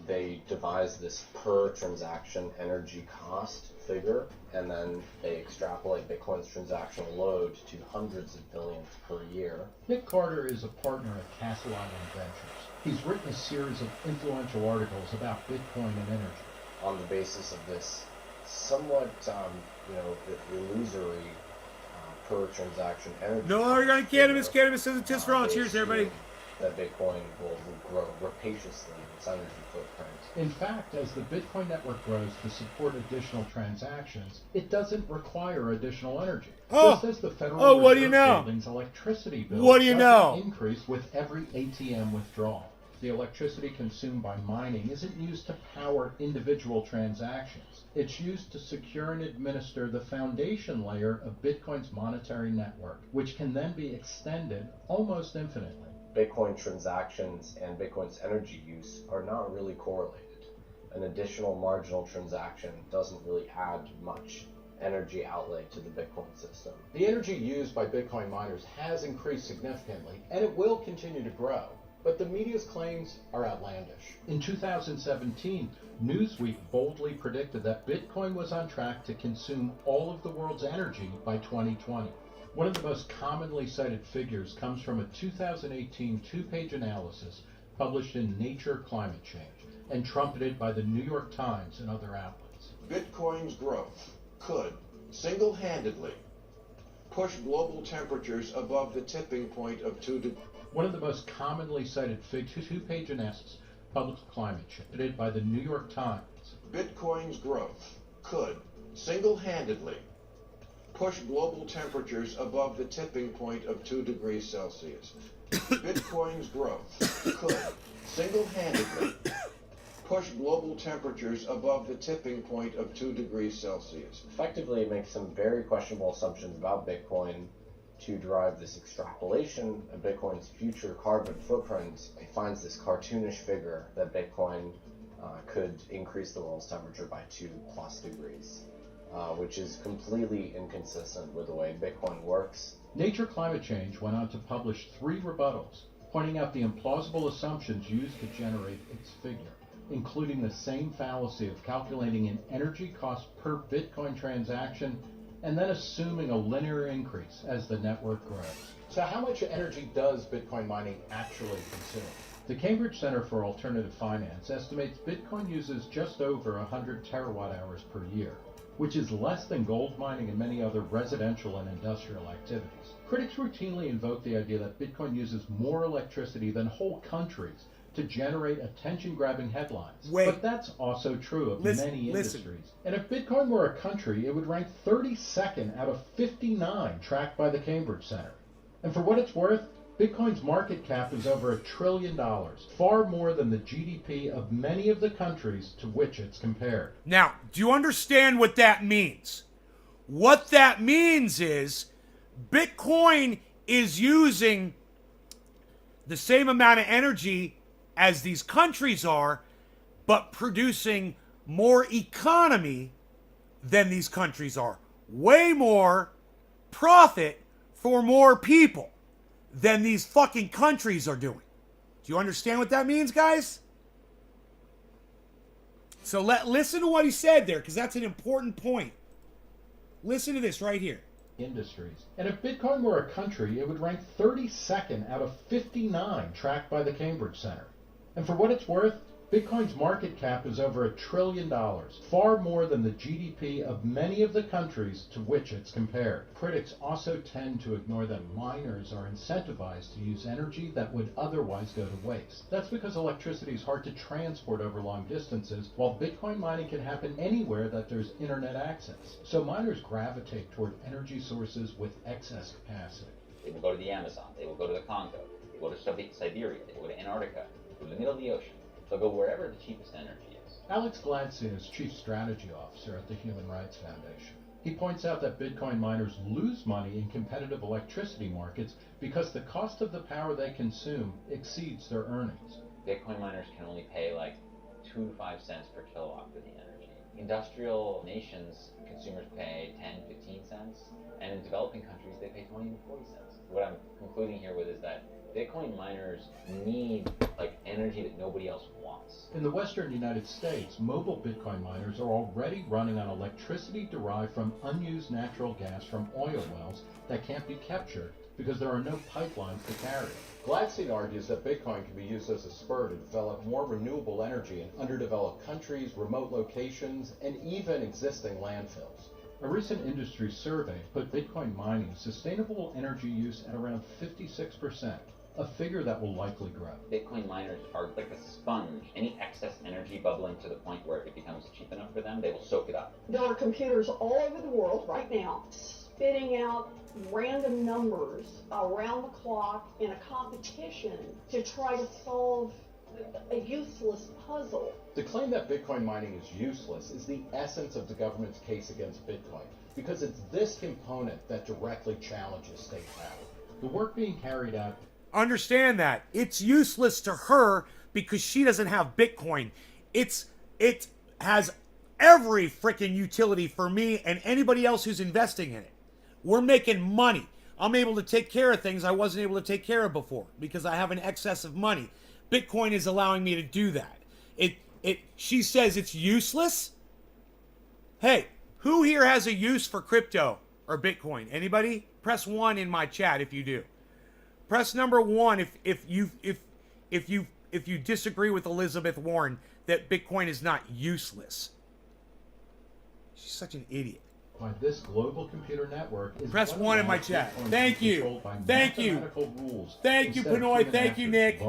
They devise this per transaction energy cost figure, and then they extrapolate Bitcoin's transactional load to hundreds of billions per year. Nick Carter is a partner at Castle Island Ventures. He's written a series of influential articles about Bitcoin and energy. On the basis of this somewhat, illusory per transaction energy. No organic cannabis. Cannabis doesn't test for all. Cheers, everybody. That Bitcoin will grow rapaciously in its energy footprint. In fact, as the Bitcoin network grows to support additional transactions, it doesn't require additional energy. Just as the Federal what do you Reserve know? Building's electricity bill What do you know? increase with every ATM withdrawal. The electricity consumed by mining isn't used to power individual transactions. It's used to secure and administer the foundation layer of Bitcoin's monetary network, which can then be extended almost infinitely. Bitcoin transactions and Bitcoin's energy use are not really correlated. An additional marginal transaction doesn't really add much energy outlay to the Bitcoin system. The energy used by Bitcoin miners has increased significantly, and it will continue to grow. But the media's claims are outlandish. In 2017, Newsweek boldly predicted that Bitcoin was on track to consume all of the world's energy by 2020. One of the most commonly cited figures comes from a 2018 two-page analysis published in Nature Climate Change and trumpeted by the New York Times and other outlets. Bitcoin's growth could single-handedly push global temperatures above the tipping point of 2 degrees. One of the most commonly cited two-page analysis published climate change by the New York Times. Bitcoin's growth could single-handedly push global temperatures above the tipping point of 2 degrees Celsius. Bitcoin's growth could single-handedly push global temperatures above the tipping point of 2 degrees Celsius. Effectively, it makes some very questionable assumptions about Bitcoin to derive this extrapolation of Bitcoin's future carbon footprint. It finds this cartoonish figure that Bitcoin could increase the world's temperature by 2+ degrees. Which is completely inconsistent with the way Bitcoin works. Nature Climate Change went on to publish 3 rebuttals, pointing out the implausible assumptions used to generate its figure, including the same fallacy of calculating an energy cost per Bitcoin transaction and then assuming a linear increase as the network grows. So how much energy does Bitcoin mining actually consume? The Cambridge Center for Alternative Finance estimates Bitcoin uses just over 100 terawatt hours per year, which is less than gold mining and many other residential and industrial activities. Critics routinely invoke the idea that Bitcoin uses more electricity than whole countries to generate attention-grabbing headlines. But that's also true of many industries. And if Bitcoin were a country, it would rank 32nd out of 59 tracked by the Cambridge Center. And for what it's worth, Bitcoin's market cap is over $1 trillion, far more than the GDP of many of the countries to which it's compared. Now, do you understand what that means? What that means is Bitcoin is using the same amount of energy as these countries are, but producing more economy than these countries are. Way more profit for more people than these fucking countries are doing. Do you understand what that means, guys? So listen to what he said there, because that's an important point. Listen to this right here. Industries. And if Bitcoin were a country, it would rank 32nd out of 59 tracked by the Cambridge Center. And for what it's worth, Bitcoin's market cap is over $1 trillion, far more than the GDP of many of the countries to which it's compared. Critics also tend to ignore that miners are incentivized to use energy that would otherwise go to waste. That's because electricity is hard to transport over long distances, while Bitcoin mining can happen anywhere that there's internet access. So miners gravitate toward energy sources with excess capacity. They will go to the Amazon, they will go to the Congo, they will go to Siberia, they will go to Antarctica, to the middle of the ocean. They'll go wherever the cheapest energy is. Alex Gladstein is Chief Strategy Officer at the Human Rights Foundation. He points out that Bitcoin miners lose money in competitive electricity markets because the cost of the power they consume exceeds their earnings. Bitcoin miners can only pay like 2 to 5 cents per kilowatt for the energy. Industrial nations, consumers pay 10, 15 cents, and in developing countries, they pay 20 and 40 cents. What I'm concluding here with is that Bitcoin miners need like energy that nobody else wants. In the western United States, mobile Bitcoin miners are already running on electricity derived from unused natural gas from oil wells that can't be captured because there are no pipelines to carry it. Gladstein argues that Bitcoin can be used as a spur to develop more renewable energy in underdeveloped countries, remote locations, and even existing landfills. A recent industry survey put Bitcoin mining sustainable energy use at around 56%, a figure that will likely grow. Bitcoin miners are like a sponge. Any excess energy bubbling to the point where it becomes cheap enough for them, they will soak it up. There are computers all over the world right now spitting out random numbers around the clock in a competition to try to solve a useless puzzle. To claim that Bitcoin mining is useless is the essence of the government's case against Bitcoin, because it's this component that directly challenges state power. The work being carried out. Understand that. It's useless to her because she doesn't have Bitcoin. It has every freaking utility for me and anybody else who's investing in it. We're making money. I'm able to take care of things I wasn't able to take care of before because I have an excess of money. Bitcoin is allowing me to do that. She says it's useless. Hey, who here has a use for crypto or Bitcoin? Anybody? Press 1 in my chat if you do. Press number 1 if you disagree with Elizabeth Warren that Bitcoin is not useless. She's such an idiot. By this global computer network is press 1 in my chat. Thank you. Thank you. Thank you, Pinoy. Thank you, Nick.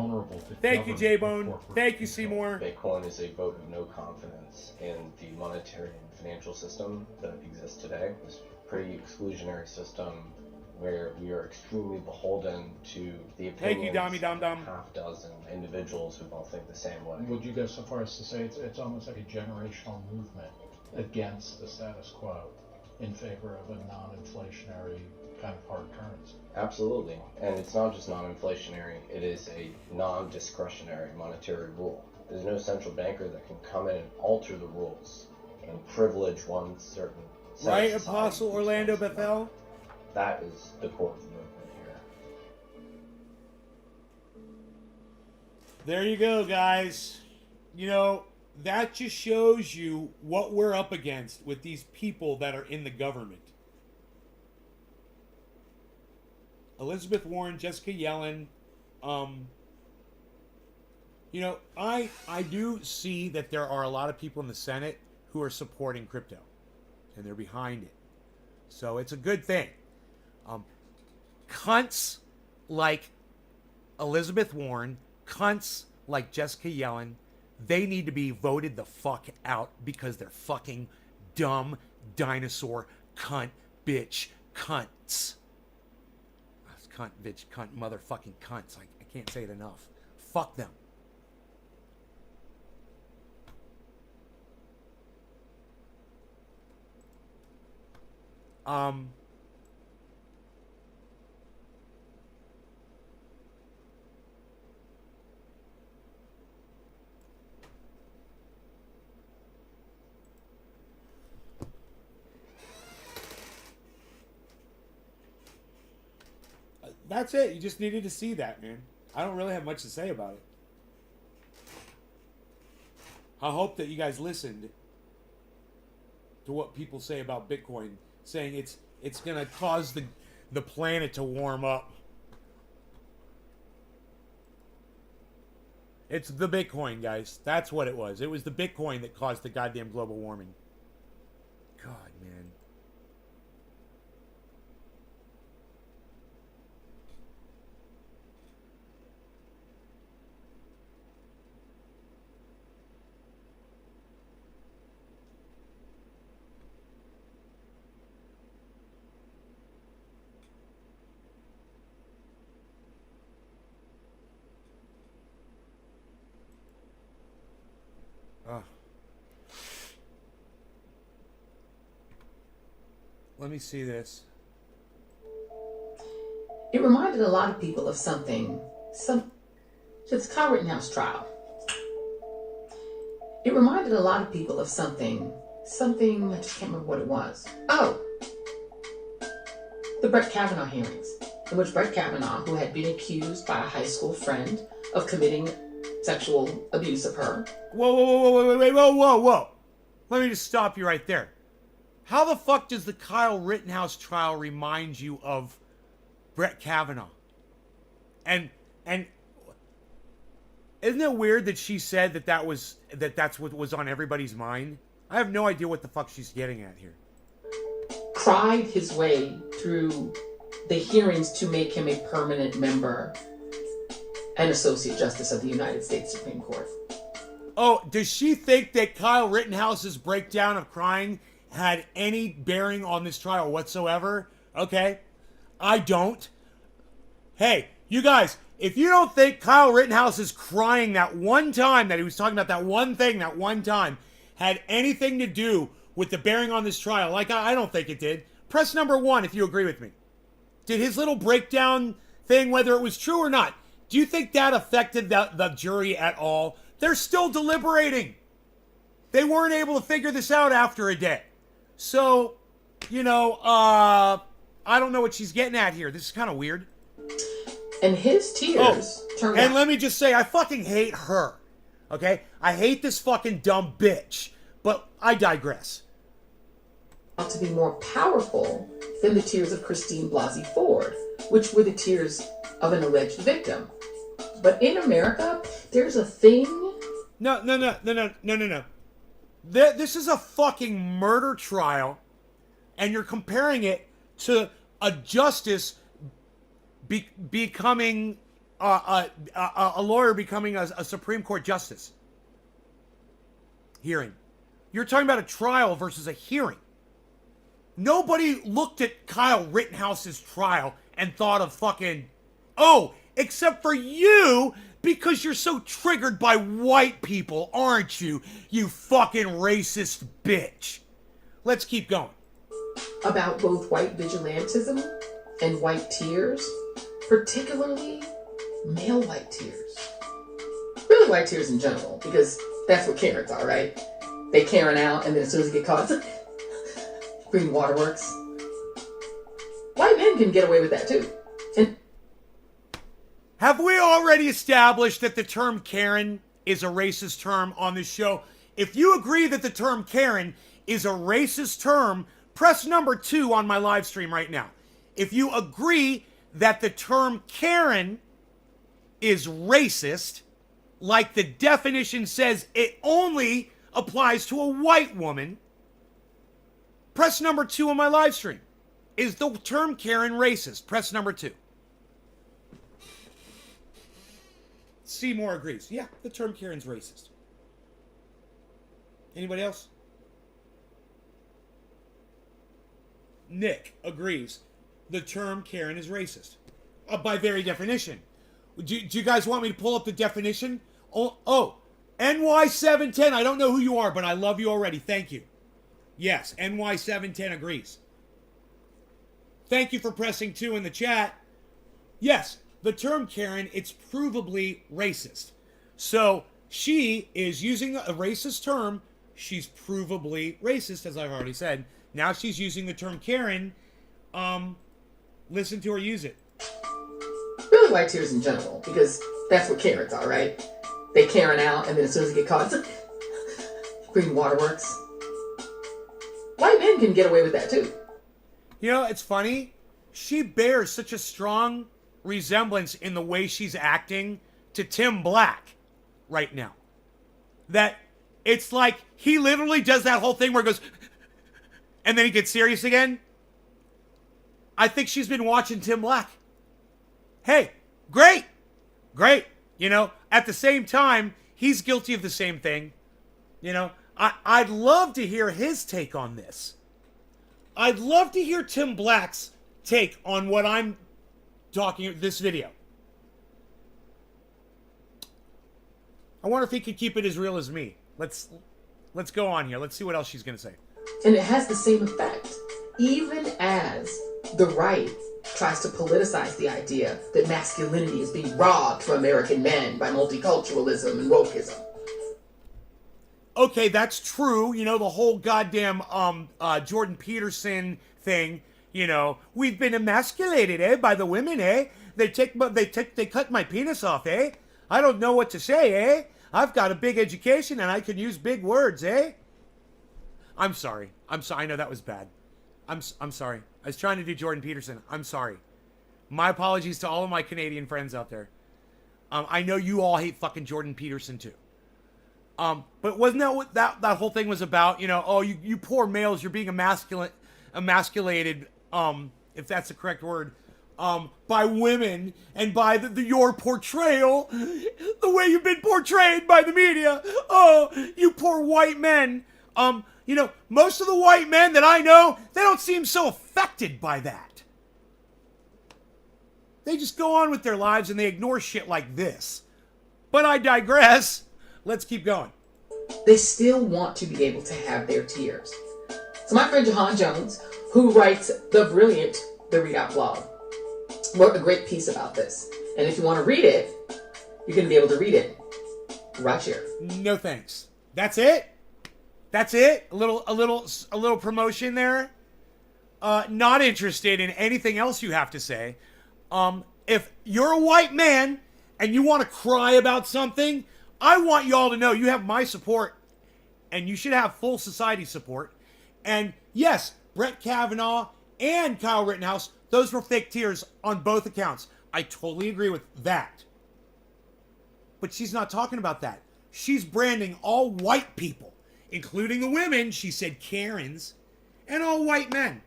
Thank you, J-Bone. Thank you, Seymour. Bitcoin is a vote of no confidence in the monetary and financial system that exists today. This pretty exclusionary system where we are extremely beholden to the opinions of half dozen individuals who all think the same way. Would you go so far as to say it's almost like a generational movement against the status quo in favor of a non-inflationary kind of hard currency? Absolutely. And it's not just non-inflationary, it is a non-discretionary monetary rule. There's no central banker that can come in and alter the rules and privilege one certain set of right, society. Apostle Orlando Bethel? That is the core of the movement here. There you go, guys. You know, that just shows you what we're up against with these people that are in the government. Elizabeth Warren, Jessica Yellen. You know, I do see that there are a lot of people in the Senate who are supporting crypto. And they're behind it. So it's a good thing. Cunts like Elizabeth Warren, cunts like Jessica Yellen, they need to be voted the fuck out because they're fucking dumb dinosaur cunt bitch cunts. Cunt bitch cunt motherfucking cunts. I can't say it enough. Fuck them. That's it. You just needed to see that, man. I don't really have much to say about it. I hope that you guys listened to what people say about Bitcoin, saying it's going to cause the planet to warm up. It's the Bitcoin, guys. That's what it was. It was the Bitcoin that caused the goddamn global warming. God, man. Let me see this. It reminded a lot of people of something. It's Car Rittenhouse trial. It reminded a lot of people of something something, I just can't remember what it was. Oh, the Brett Kavanaugh hearings, in which Brett Kavanaugh, who had been accused by a high school friend of committing sexual abuse of her. Whoa. Let me just stop you right there. How the fuck does the Kyle Rittenhouse trial remind you of Brett Kavanaugh? And isn't it weird that she said that's what was on everybody's mind? I have no idea what the fuck she's getting at here. Cried his way through the hearings to make him a permanent member and Associate Justice of the United States Supreme Court. Oh, does she think that Kyle Rittenhouse's breakdown of crying had any bearing on this trial whatsoever? Okay, I don't. Hey, you guys, if you don't think Kyle Rittenhouse's crying that one time that he was talking about that one thing that one time had anything to do with the bearing on this trial, like I don't think it did, press number 1 if you agree with me. Did his little breakdown thing, whether it was true or not, do you think that affected the jury at all? They're still deliberating. They weren't able to figure this out after a day. So, I don't know what she's getting at here. This is kind of weird. And his tears turned out. And let me just say, I fucking hate her. Okay? I hate this fucking dumb bitch. But I digress. To be more powerful than the tears of Christine Blasey Ford, which were the tears of an alleged victim. But in America, there's a thing. No. This is a fucking murder trial, and you're comparing it to a justice becoming a lawyer becoming a Supreme Court justice. Hearing. You're talking about a trial versus a hearing. Nobody looked at Kyle Rittenhouse's trial and thought of fucking, except for you, because you're so triggered by white people, aren't you? You fucking racist bitch. Let's keep going. About both white vigilantism and white tears, particularly male white tears. Really white tears in general, because that's what Karens are, right? They Karen out, and then as soon as they get caught, green waterworks. White men can get away with that too. And have we already established that the term Karen is a racist term on this show? If you agree that the term Karen is a racist term, press number 2 on my live stream right now. If you agree that the term Karen is racist, like the definition says it only applies to a white woman, press number 2 on my live stream. Is the term Karen racist? Press number 2. Seymour agrees. Yeah, the term Karen's racist. Anybody else? Nick agrees. The term Karen is racist. By very definition. Do you guys want me to pull up the definition? Oh, NY710. I don't know who you are, but I love you already. Thank you. Yes, NY710 agrees. Thank you for pressing 2 in the chat. Yes, the term Karen, it's provably racist. So she is using a racist term. She's provably racist, as I've already said. Now she's using the term Karen. Listen to her use it. Really white tears in general, because that's what Karens are, right? They Karen out, and then as soon as they get caught, green waterworks. White men can get away with that too. You know, it's funny. She bears such a strong resemblance in the way she's acting to Tim Black right now, that it's like he literally does that whole thing where he goes and then he gets serious again. I think she's been watching Tim Black. Hey, great. You know, at the same time, he's guilty of the same thing. You know, I'd love to hear his take on this. I'd love to hear Tim Black's take on what I'm talking this video. I wonder if he could keep it as real as me. Let's go on here. Let's see what else she's going to say. And it has the same effect. Even as the right tries to politicize the idea that masculinity is being robbed from American men by multiculturalism and wokeism. okay, that's true. You know, the whole goddamn Jordan Peterson thing. You know, we've been emasculated, eh, by the women, eh? They cut my penis off, eh? I don't know what to say, eh? I've got a big education and I can use big words, eh? I'm sorry. I know that was bad. I'm sorry. I was trying to do Jordan Peterson. I'm sorry. My apologies to all of my Canadian friends out there. I know you all hate fucking Jordan Peterson too. But wasn't that what that whole thing was about? You know, oh, you poor males, you're being emasculated, if that's the correct word, by women and by your portrayal, the way you've been portrayed by the media. Oh, you poor white men. You know, most of the white men that I know, they don't seem so affected by that. They just go on with their lives and they ignore shit like this. But I digress. Let's keep going. They still want to be able to have their tears. So my friend Jahan Jones, who writes the brilliant The Read Out blog, wrote a great piece about this. And if you want to read it, you're going to be able to read it right here. No thanks. That's it? That's it? A little promotion there? Not interested in anything else you have to say. If you're a white man and you want to cry about something, I want y'all to know you have my support, and you should have full society support. And yes, Brett Kavanaugh and Kyle Rittenhouse, those were fake tears on both accounts. I totally agree with that. But she's not talking about that. She's branding all white people, including the women, she said Karens, and all white men.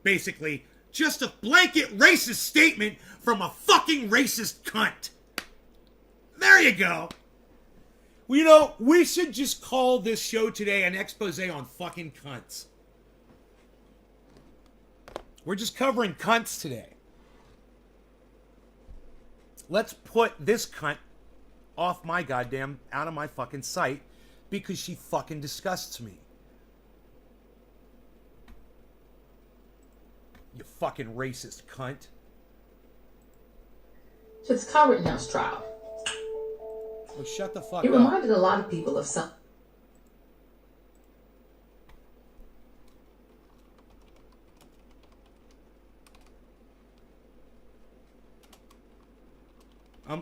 Basically, just a blanket racist statement from a fucking racist cunt. There you go. Well, you know, we should just call this show today an expose on fucking cunts. We're just covering cunts today. Let's put this cunt off my goddamn, out of my fucking sight, because she fucking disgusts me. You fucking racist cunt. So it's Kyle Rittenhouse trial. Oh, shut the fuck It up. reminded a lot of people of some.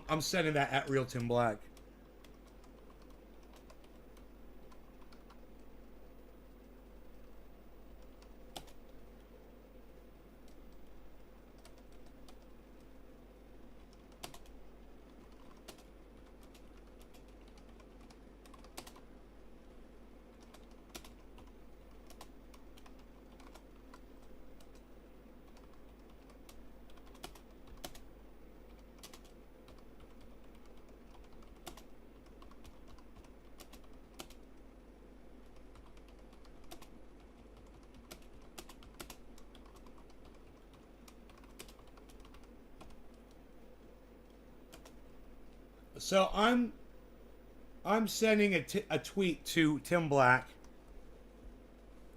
I'm sending that at Real Tim Black. So I'm sending a tweet to Tim Black.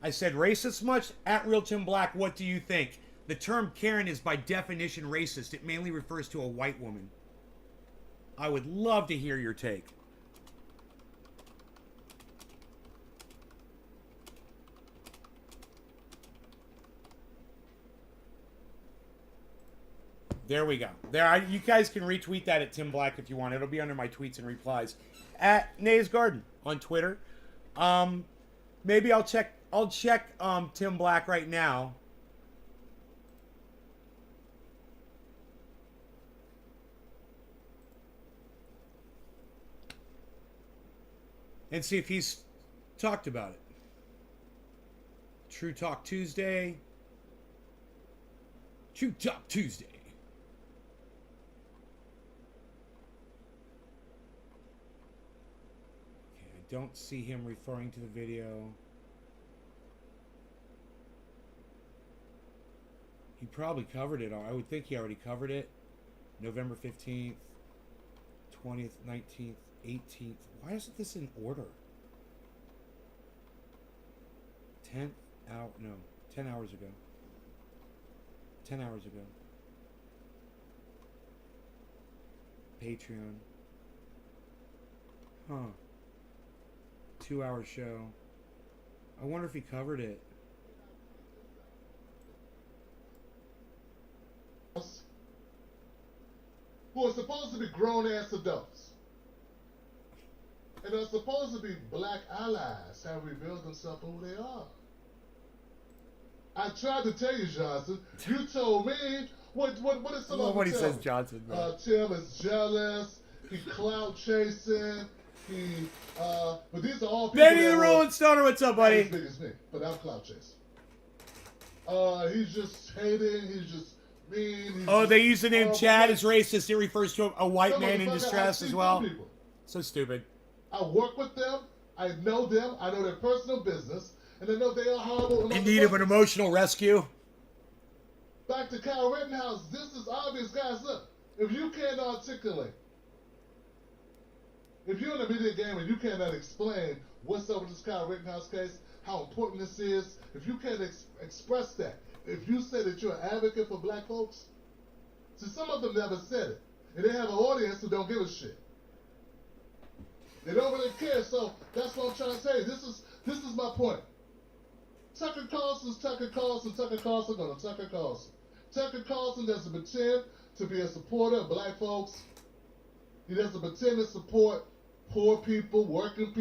I said, racist much? At Real Tim Black, what do you think? The term Karen is by definition racist. It mainly refers to a white woman. I would love to hear your take. There we go. You guys can retweet that at Tim Black if you want. It'll be under my tweets and replies at Nays Garden on Twitter. Maybe I'll check Tim Black right now. And see if he's talked about it. True Talk Tuesday. True Talk Tuesday. Don't see him referring to the video. He probably covered it. I would think he already covered it. November 15th, 20th, 19th, 18th. Why isn't this in order? 10 hours ago. 10 hours ago. Patreon. Huh. 2-hour show. I wonder if he covered it. Who are supposed to be grown-ass adults and are supposed to be black allies have revealed themselves for who they are. I tried to tell you, Johnson. You told me what is some of what he tell says, me? Johnson. Tim is jealous. He clout chasing. He but these are all people. Benny the Rolling Stoner, what's up, buddy? Not as big as me, but I'm clout chasing. He's just hating. He's just mean. Oh, they use the name Chad as racist. It refers to a white man in distress as well. People. So stupid. I work with them. I know them. I know their personal business. And I know they are horrible. In need of an emotional rescue. Back to Kyle Rittenhouse. This is obvious, guys. Look, if you can't articulate, if you're in a media game and you cannot explain what's up with this Kyle Rittenhouse case, how important this is, if you can't express that, if you say that you're an advocate for black folks, see, some of them never said it. And they have an audience who don't give a shit. They don't really care, so that's what I'm trying to say. This is my point. Tucker Carlson's Tucker Carlson. Tucker Carlson gonna Tucker Carlson. Tucker Carlson doesn't pretend to be a supporter of black folks. He doesn't pretend to support poor people, working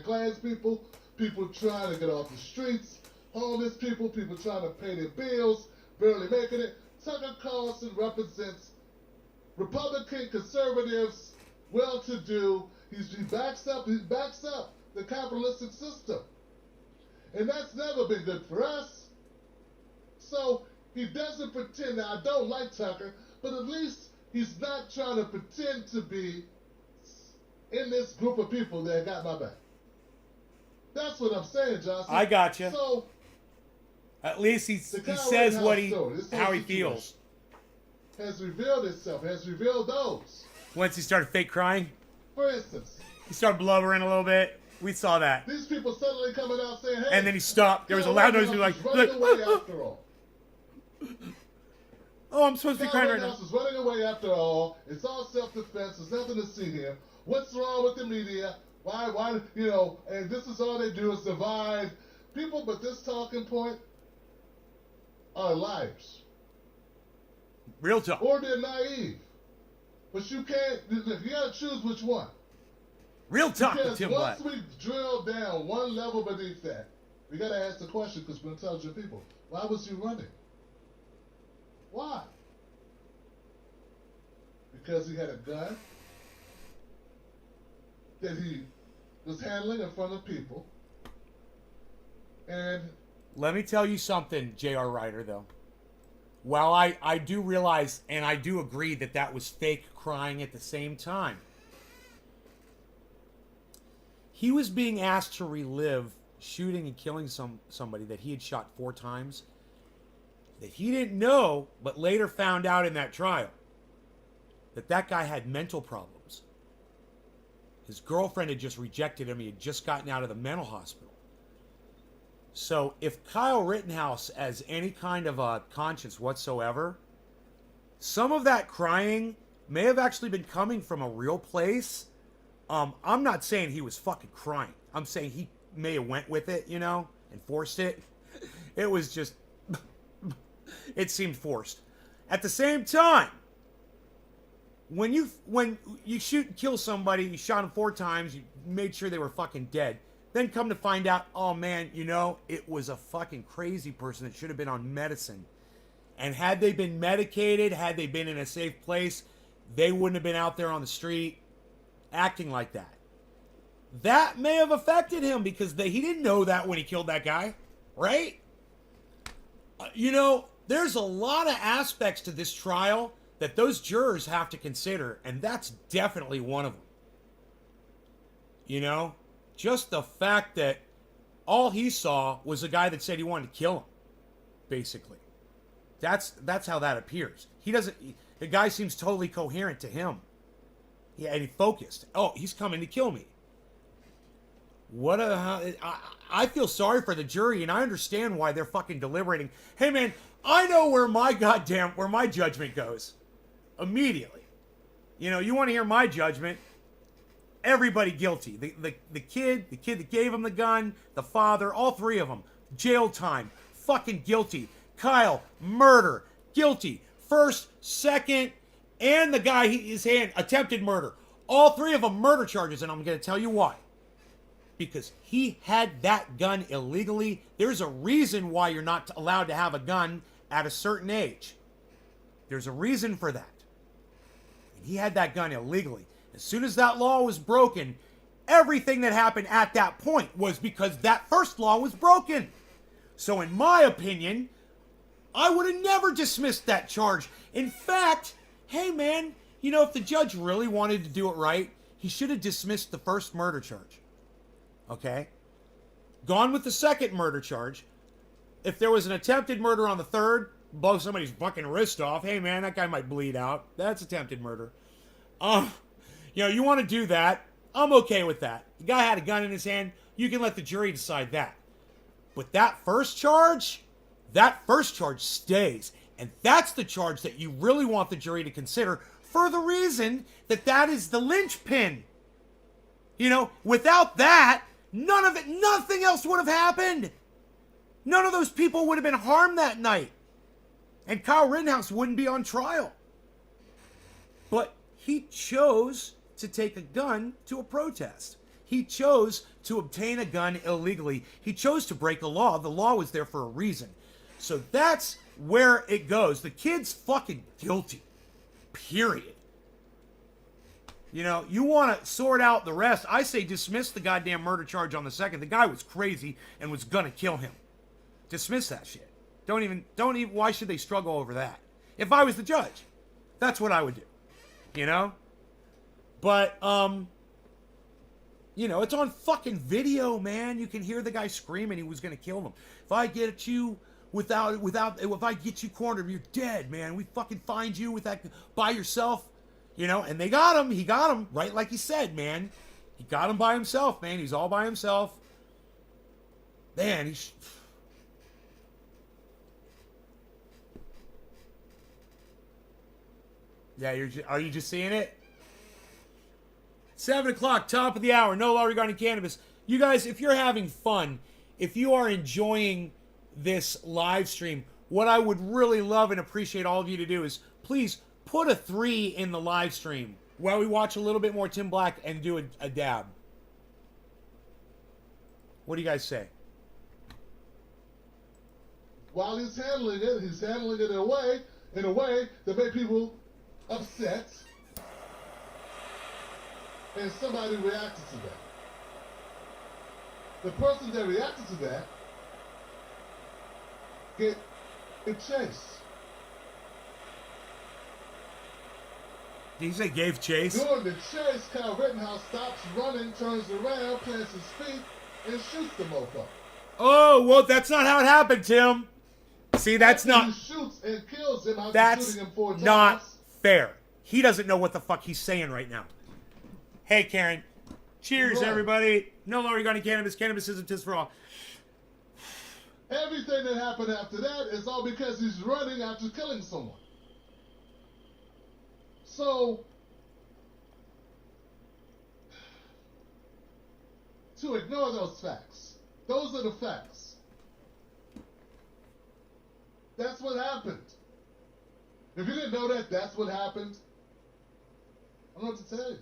class people, people trying to get off the streets, homeless people, people trying to pay their bills, barely making it. Tucker Carlson represents Republican conservatives, well-to-do. He backs up the capitalistic system. And that's never been good for us. So he doesn't pretend. Now, I don't like Tucker, but at least he's not trying to pretend to be in this group of people that got my back. That's what I'm saying, Johnson. I got you. So at least he says what how he feels. Has revealed itself. Has revealed those. Once he started fake crying. For instance. He started blubbering a little bit. We saw that. These people suddenly coming out saying, hey. And then he stopped. There was a loud noise. He was like, after all. Oh, I'm supposed to be crying right now. Is running away after all. It's all self-defense. There's nothing to see here. What's wrong with the media? Why, and this is all they do is divide people, but this talking point are liars. Real talk. Or they're naive. But you can't, you gotta choose which one. Real talk with Tim Black. Once we drill down one level beneath that, we gotta ask the question, because we're intelligent people. Why was he running? Why? Because he had a gun that he was handling in front of people. And let me tell you something, J.R. Ryder, though. While I do realize and I do agree that that was fake crying at the same time, he was being asked to relive shooting and killing somebody that he had shot 4 times that he didn't know, but later found out in that trial that guy had mental problems. His girlfriend had just rejected him. He had just gotten out of the mental hospital. So if Kyle Rittenhouse has any kind of a conscience whatsoever, some of that crying may have actually been coming from a real place. I'm not saying he was fucking crying. I'm saying he may have went with it, and forced it. It was just, it seemed forced. At the same time, when you shoot and kill somebody, you shot them 4 times, you made sure they were fucking dead. Then come to find out, oh man, it was a fucking crazy person that should have been on medicine. And had they been medicated, had they been in a safe place, they wouldn't have been out there on the street acting like that. That may have affected him because he didn't know that when he killed that guy, right? There's a lot of aspects to this trial that those jurors have to consider, and that's definitely one of them. Just the fact that all he saw was a guy that said he wanted to kill him, basically. That's how that appears. The guy seems totally coherent to him. Yeah, and he focused. Oh, he's coming to kill me. I feel sorry for the jury, and I understand why they're fucking deliberating. Hey man, I know where my judgment goes. Immediately. You want to hear my judgment? Everybody guilty. The kid that gave him the gun, the father, all three of them. Jail time. Fucking guilty. Kyle, murder. Guilty. First, second, and the guy, his hand, attempted murder. All three of them murder charges, and I'm going to tell you why. Because he had that gun illegally. There's a reason why you're not allowed to have a gun at a certain age. There's a reason for that. And he had that gun illegally. As soon as that law was broken, everything that happened at that point was because that first law was broken. So in my opinion, I would have never dismissed that charge. In fact, hey man, you know, if the judge really wanted to do it right, he should have dismissed the first murder charge. Okay? Gone with the second murder charge. If there was an attempted murder on the third, blow somebody's fucking wrist off. Hey man, that guy might bleed out. That's attempted murder. You know, you want to do that, I'm okay with that. The guy had a gun in his hand, you can let the jury decide that. But that first charge stays. And that's the charge that you really want the jury to consider for the reason that that is the linchpin. You know, without that, nothing else would have happened. None of those people would have been harmed that night. And Kyle Rittenhouse wouldn't be on trial. But he chose to take a gun to a protest. He chose to obtain a gun illegally. He chose to break a law. The law was there for a reason. So that's where it goes. The kid's fucking guilty. Period. You know, you want to sort out the rest. I say dismiss the goddamn murder charge on the second. The guy was crazy and was gonna kill him. Dismiss that shit. Don't even, why should they struggle over that? If I was the judge, that's what I would do. You know? But, you know, it's on fucking video, man. You can hear the guy screaming he was gonna kill them. If I get you if I get you cornered, you're dead, man. We fucking find you with that by yourself. You know, and they got him. He got him, right like he said, man. He got him by himself, man. He's all by himself. Man, yeah, are you just seeing it? 7 o'clock, top of the hour. No law regarding cannabis. You guys, if you're having fun, if you are enjoying this live stream, what I would really love and appreciate all of you to do is please put a 3 in the live stream while we watch a little bit more Tim Black and do a dab. What do you guys say? While he's handling it in a way that made people upset, and somebody reacted to that. The person that reacted to that get chase. Did you say gave chase? During the chase, Kyle Rittenhouse stops running, turns around, plants his feet, and shoots the mofo. Oh, well, that's not how it happened, Tim. See, that's not... He shoots and kills him after that's shooting him 4 times. Not fair. He doesn't know what the fuck he's saying right now. Hey, Karen. Cheers, right. Everybody. No law regarding cannabis. Cannabis isn't just for all. Everything that happened after that is all because he's running after killing someone. So, to ignore those facts, those are the facts. That's what happened. If you didn't know that, that's what happened. I don't know what to tell you.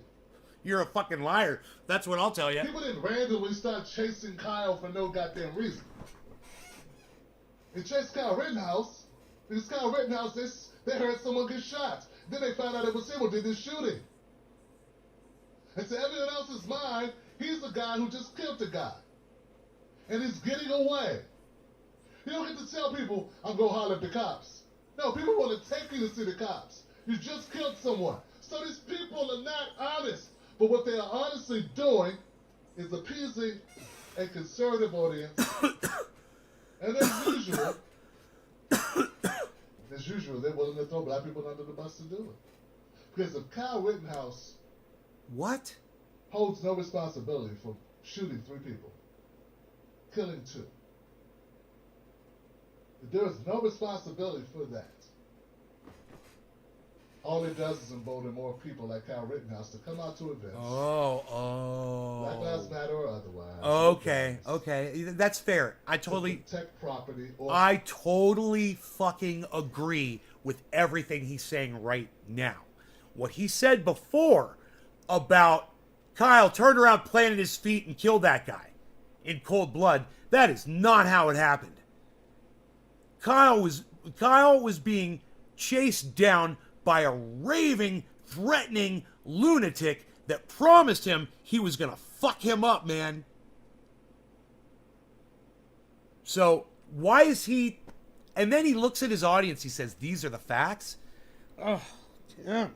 You're a fucking liar. That's what I'll tell you. People didn't randomly start chasing Kyle for no goddamn reason. They chased Kyle Rittenhouse because Kyle Rittenhouse, they heard someone get shot. Then they found out it was him who did this shooting. And to everyone else's mind, he's the guy who just killed the guy. And he's getting away. You don't get to tell people, I'm going to holler at the cops. No, people want to take you to see the cops. You just killed someone. So these people are not honest. But what they are honestly doing is appeasing a conservative audience. And as usual, they're willing to throw black people under the bus to do it. Because if Kyle Rittenhouse holds no responsibility for shooting 3 people, killing 2, if there is no responsibility for that, all it does is embolden more people like Kyle Rittenhouse to come out to events. wise. Okay, okay, that's fair. I totally protect property. Or I totally fucking agree with everything he's saying right now. What he said before about Kyle turned around, planted his feet, and killed that guy in cold blood, that is not how it happened. Kyle was being chased down by a raving, threatening lunatic that promised him he was gonna fuck him up, man. So why is he? And then he looks at his audience. He says, "These are the facts." Oh, Tim.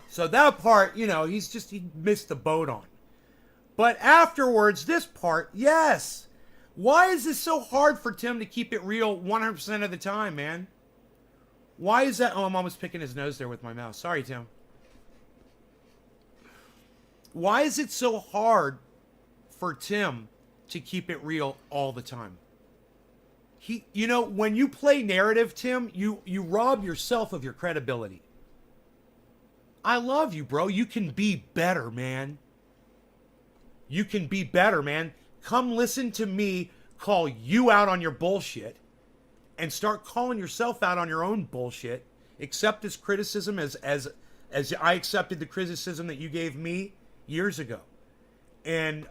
So that part, you know, he missed the boat on. But afterwards, this part, yes. Why is this so hard for Tim to keep it real 100% of the time, man? Why is that? Oh, I'm almost picking his nose there with my mouse. Sorry, Tim. Why is it so hard for Tim to keep it real all the time? You know, when you play narrative, Tim, you rob yourself of your credibility. I love you, bro. You can be better, man. You can be better, man. Come listen to me call you out on your bullshit and start calling yourself out on your own bullshit. Accept this criticism as I accepted the criticism that you gave me years ago. And,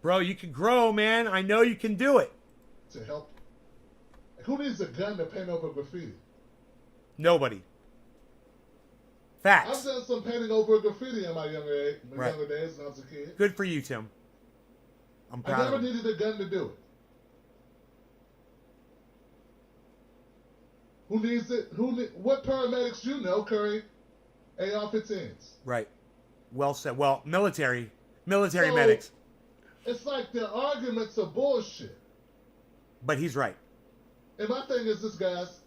bro, you can grow, man. I know you can do it. To help. Who needs a gun to paint over graffiti? Nobody. I've Facts. done some painting over graffiti in my younger days when I was a kid. Good for you, Tim. I'm I proud never of you. needed a gun to do it. Who needs it? What paramedics you know carry AR-15s? Right. Well said. Well, military So, medics. It's like their arguments are bullshit. But he's right. And my thing is this, guys.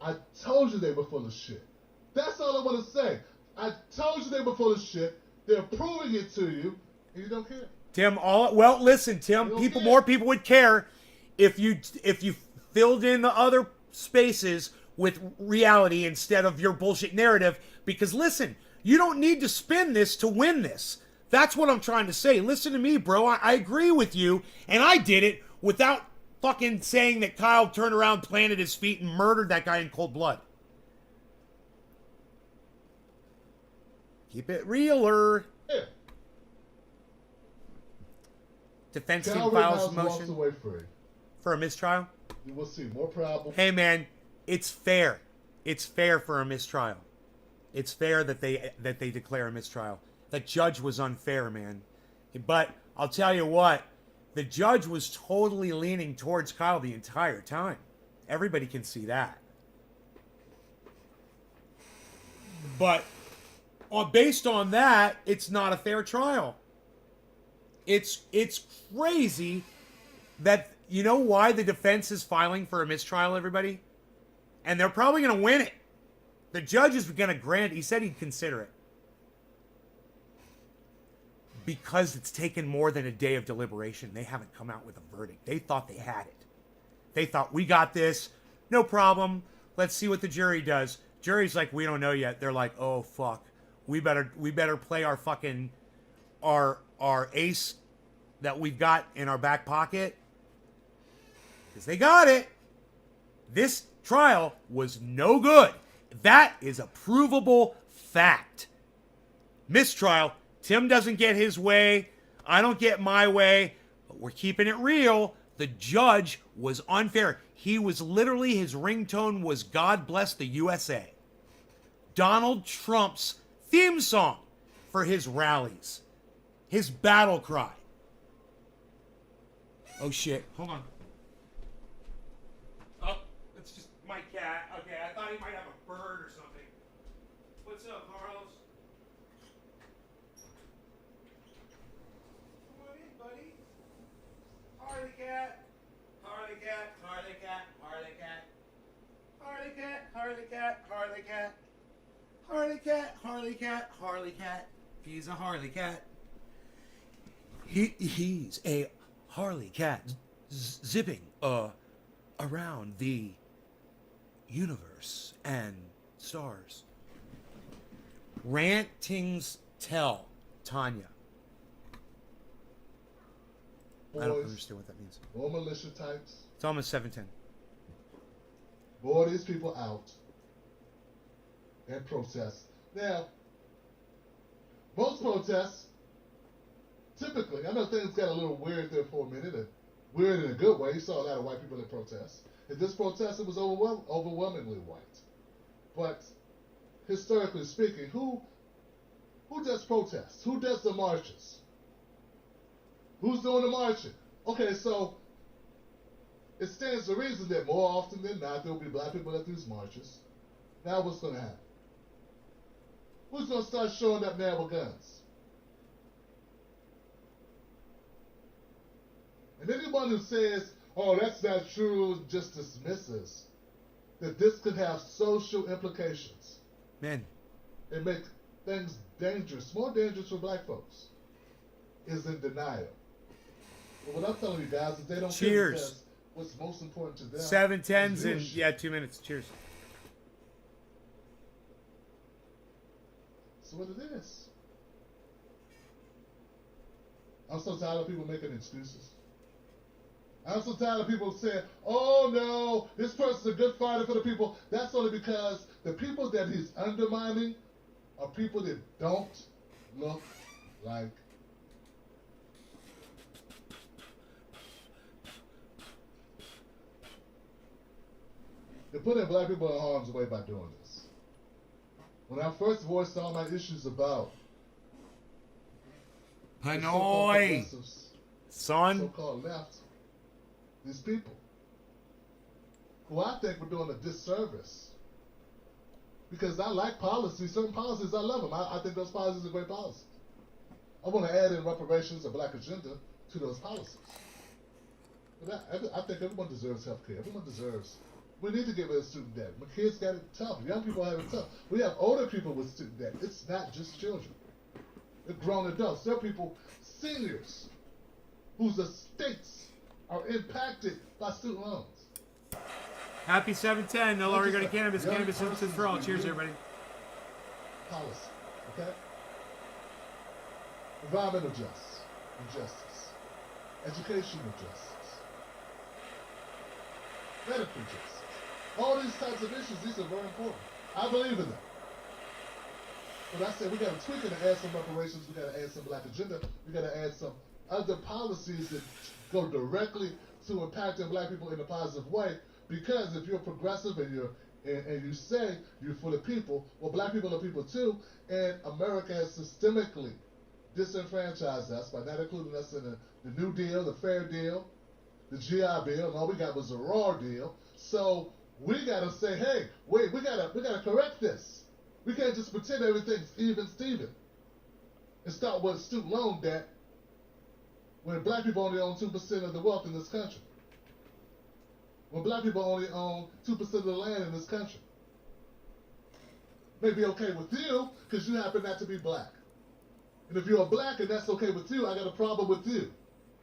I told you they were full of shit. That's all I want to say. I told you they were full of shit. They're proving it to you, and you don't care. Tim, listen, Tim, more people would care if you filled in the other spaces with reality instead of your bullshit narrative. Because listen, you don't need to spin this to win this. That's what I'm trying to say. Listen to me, bro. I agree with you, and I did it without fucking saying that Kyle turned around, planted his feet, and murdered that guy in cold blood. Keep it realer. Yeah. Defense team Kyle files Rittenhouse walks motion away free. for a mistrial. You will see more problems. Hey, man, it's fair. It's fair for a mistrial. It's fair that they declare a mistrial. The judge was unfair, man. But I'll tell you what, the judge was totally leaning towards Kyle the entire time. Everybody can see that. But based on that, it's not a fair trial. It's crazy that, you know why the defense is filing for a mistrial, everybody? And they're probably going to win it. The judge is going to grant, he said he'd consider it. Because it's taken more than a day of deliberation. They haven't come out with a verdict. They thought they had it. They thought, we got this. No problem. Let's see what the jury does. Jury's like, we don't know yet. They're like, oh, fuck. We better play our fucking, our ace that we've got in our back pocket. Because they got it. This trial was no good. That is a provable fact. Mistrial. Tim doesn't get his way. I don't get my way. But we're keeping it real. The judge was unfair. He was literally, his ringtone was God Bless the USA. Donald Trump's theme song for his rallies. His battle cry. Oh shit. Hold on. Oh, it's just my cat. Okay, I thought he might have a bird or something. What's up, Carlos? Come on in, buddy. Harley cat. Harley cat. Harley cat. Harley cat. Harley cat. Harley cat. Harley cat. Harley cat. Harley cat. Harley cat. He's a Harley cat. He's a Harley cat zipping around the universe and stars. Rantings tell, Tanya. I don't boys, understand what that means. more militia types. It's almost 7:10. Bore these people out and protest. Now, most protests, typically, I know things got a little weird there for a minute, and weird in a good way. You saw a lot of white people in protest. In this protest, it was overwhelmingly white. But historically speaking, who does protests? Who does the marches? Who's doing the marching? Okay, so it stands to reason that more often than not, there will be black people at these marches. Now what's going to happen? Who's going to start showing up now with guns? And anyone who says, oh, that's not true, just dismisses that this could have social implications. Man. And make things dangerous, more dangerous for black folks, is in denial. But what I'm telling you guys is they don't care because what's most important to them. 7:10s and yeah, 2 minutes. Cheers. That's what it is. I'm so tired of people making excuses. I'm so tired of people saying, oh no, this person's a good fighter for the people. That's only because the people that he's undermining are people that don't look like they're putting black people in harm's way by doing this. When I first voiced all my issues about Hanoi, son, so-called left, these people who I think were doing a disservice because I like policies, certain policies, I love them. I think those policies are great policies. I want to add in reparations, a black agenda to those policies. But I think everyone deserves health care. Everyone deserves. We need to get rid of student debt. My kids got it tough. Young people have it tough. We have older people with student debt. It's not just children. They're grown adults. There are people, seniors, whose estates are impacted by student loans. Happy 7:10. No longer go to cannabis. Cannabis is for all. Cheers, everybody. Policy, okay? Environmental justice, educational justice, medical justice. All these types of issues, these are very important. I believe in them. But I said we got to tweak it and add some reparations. We got to add some black agenda. We got to add some other policies that go directly to impacting black people in a positive way. Because if you're progressive and you say you're for the people, well, black people are people too, and America has systemically disenfranchised us by not including us in the New Deal, the Fair Deal, the GI Bill, and all we got was a raw deal. So we gotta say, hey, wait, we gotta correct this. We can't just pretend everything's even Steven and start with student loan debt when black people only own 2% of the wealth in this country. When black people only own 2% of the land in this country. May be okay with you because you happen not to be black. And if you're a black and that's okay with you, I got a problem with you.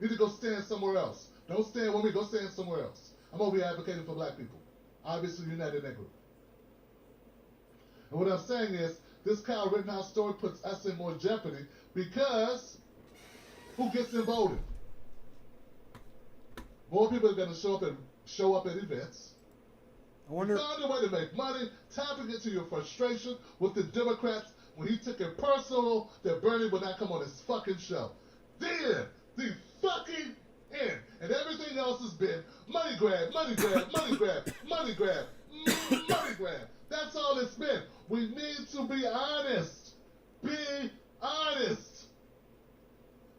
You need to go stand somewhere else. Don't stand with me, go stand somewhere else. I'm over here advocating for black people. Obviously, you're not in that group. And what I'm saying is, this Kyle Rittenhouse story puts us in more jeopardy because who gets in voting? More people are going to show up at events. I wonder. You found a way to make money, tapping into your frustration with the Democrats when he took it personal that Bernie would not come on his fucking show. Then, the fucking end. And everything else has been money grab, money grab, money grab, money grab, money grab. That's all it's been. We need to be honest. Be honest.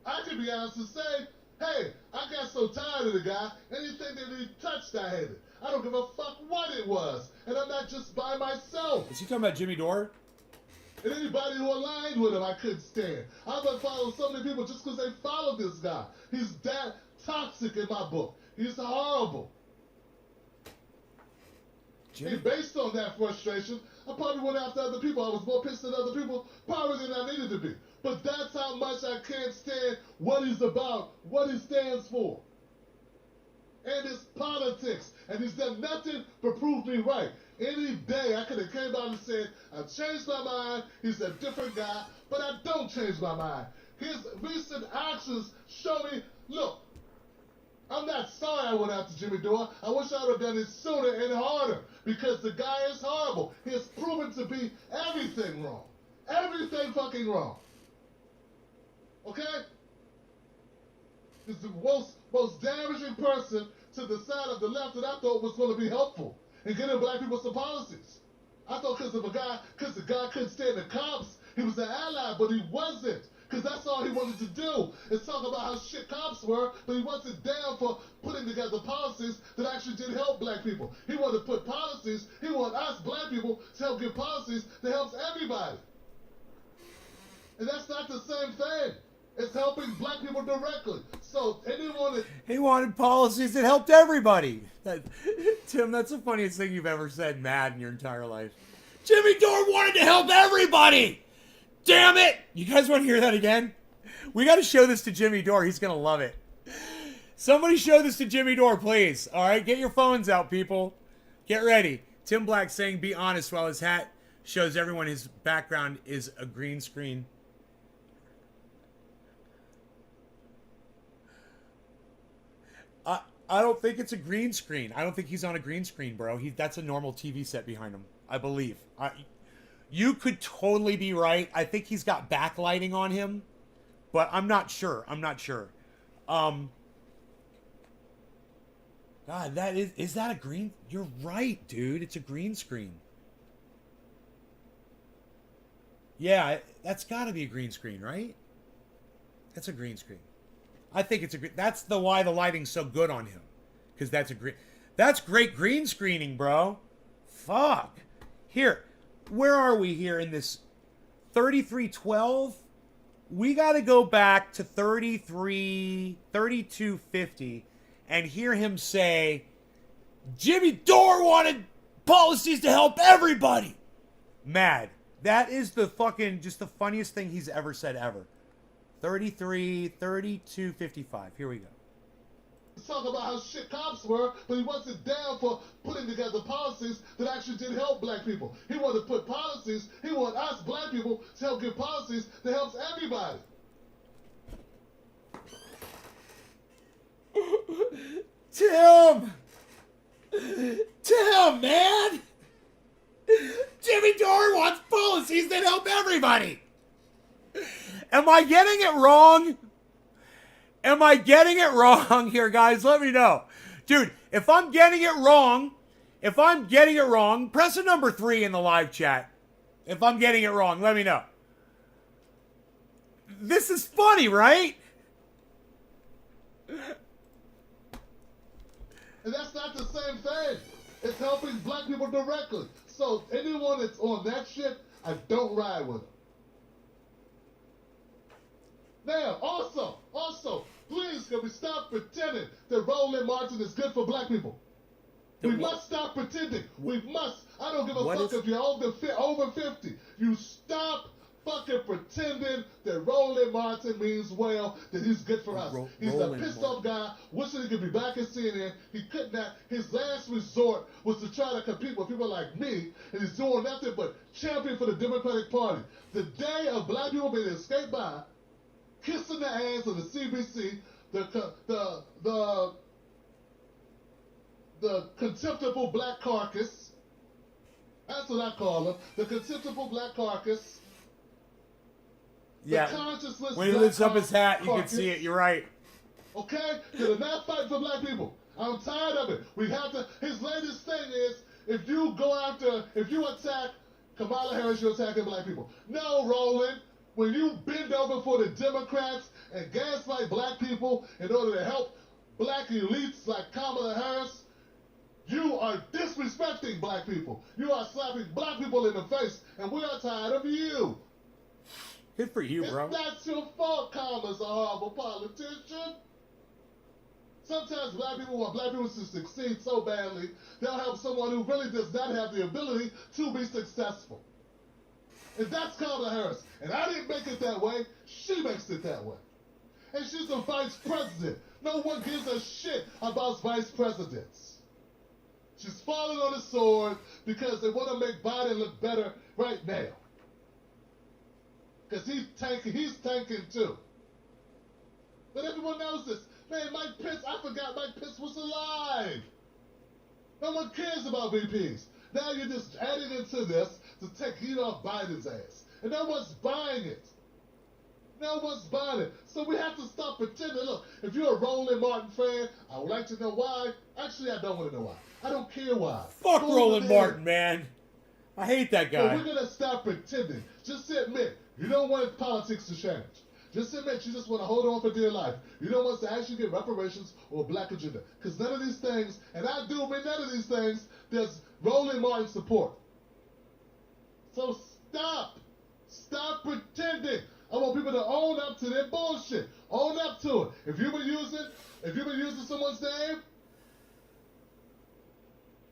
I can be honest and say, hey, I got so tired of the guy, anything that he touched, I hated. I don't give a fuck what it was. And I'm not just by myself. Is he talking about Jimmy Dore? And anybody who aligned with him, I couldn't stand. I've unfollowed so many people just because they followed this guy. He's that toxic in my book. He's horrible. And based on that frustration, I probably went after other people. I was more pissed at other people probably than I needed to be. But that's how much I can't stand what he's about, what he stands for. And his politics. And he's done nothing but prove me right. Any day I could have came out and said, I've changed my mind, he's a different guy, but I don't change my mind. His recent actions show me, look, I'm not sorry I went after Jimmy Dore. I wish I would have done it sooner and harder because the guy is horrible. He has proven to be everything wrong. Everything fucking wrong. Okay? He's the most damaging person to the side of the left that I thought was going to be helpful in getting black people some policies. I thought because the guy couldn't stand the cops, he was an ally, but he wasn't. Because that's all he wanted to do is talk about how shit cops were, but he wasn't down for putting together policies that actually did help black people. He wanted to put policies, he wanted us black people to help get policies that helps everybody. And that's not the same thing. It's helping black people directly. So anyone He wanted policies that helped everybody. Tim, that's the funniest thing you've ever said mad in your entire life. Jimmy Dore wanted to help everybody! Damn it! You guys want to hear that again? We got to show this to Jimmy Dore. He's going to love it. Somebody show this to Jimmy Dore, please. All right, get your phones out, people. Get ready. Tim Black saying, be honest, while his hat shows everyone his background is a green screen. I don't think it's a green screen. I don't think he's on a green screen, bro. That's a normal TV set behind him, I believe. You could totally be right. I think he's got backlighting on him, but I'm not sure. God, is that a green? You're right, dude. It's a green screen. Yeah, that's got to be a green screen, right? That's a green screen. I think it's a green. That's why the lighting's so good on him, because that's great green screening, bro. Fuck. Here. Where are we here in this 3312? We got to go back to 3250 and hear him say, Jimmy Dore wanted policies to help everybody. Mad. That is just the funniest thing he's ever said ever. 3255. Here we go. talk about how shit cops were, but he wasn't down for putting together policies that actually did help black people. He wanted to put policies, he wanted us black people to help get policies that helps everybody. Tim, man! Jimmy Dore wants policies that help everybody! Am I getting it wrong? Am I getting it wrong here, guys? Let me know. Dude, if I'm getting it wrong, press a number 3 in the live chat. If I'm getting it wrong, let me know. This is funny, right? And that's not the same thing. It's helping black people directly. So anyone that's on that shit, I don't ride with them. Now, also, please, can we stop pretending that Roland Martin is good for black people? We must stop pretending. We must. I don't give a fuck if you're over 50. You stop fucking pretending that Roland Martin means well, that he's good for us. He's a pissed off guy, wishing he could be back in CNN. He could not. His last resort was to try to compete with people like me, and he's doing nothing but champion for the Democratic Party. The day of black people being escaped by, kissing the ass of the CBC, the contemptible black carcass. That's what I call him. The contemptible black carcass. Yeah. When he lifts up his hat, you can see it. You're right. Okay? They're not fighting for black people. I'm tired of it. We have to. His latest thing is, if you attack Kamala Harris, you're attacking black people. No, Roland. When you bend over for the Democrats and gaslight black people in order to help black elites like Kamala Harris, you are disrespecting black people. You are slapping black people in the face, and we are tired of you. Good for you, bro. It's not your fault Kamala's a horrible politician. Sometimes black people want black people to succeed so badly, they'll help someone who really does not have the ability to be successful. And that's Kamala Harris. And I didn't make it that way. She makes it that way. And she's a vice president. No one gives a shit about vice presidents. She's falling on the sword because they want to make Biden look better right now. Because he's tanking too. But everyone knows this. Man, Mike Pence, I forgot Mike Pence was alive. No one cares about VPs. Now you're just adding into this to take heat off Biden's ass. And no one's buying it. No one's buying it. So we have to stop pretending. Look, if you're a Roland Martin fan, I would like to know why. Actually, I don't want to know why. I don't care why. Fuck Go Roland over there. Martin, man. I hate that But guy. we're going to stop pretending. Just admit, you don't want politics to change. Just admit you just want to hold on for dear life. You don't want to actually get reparations or a black agenda. Because none of these things, and I do mean none of these things, there's Roland Martin support. So stop. Stop pretending. I want people to own up to their bullshit. Own up to it. If you've been using someone's name,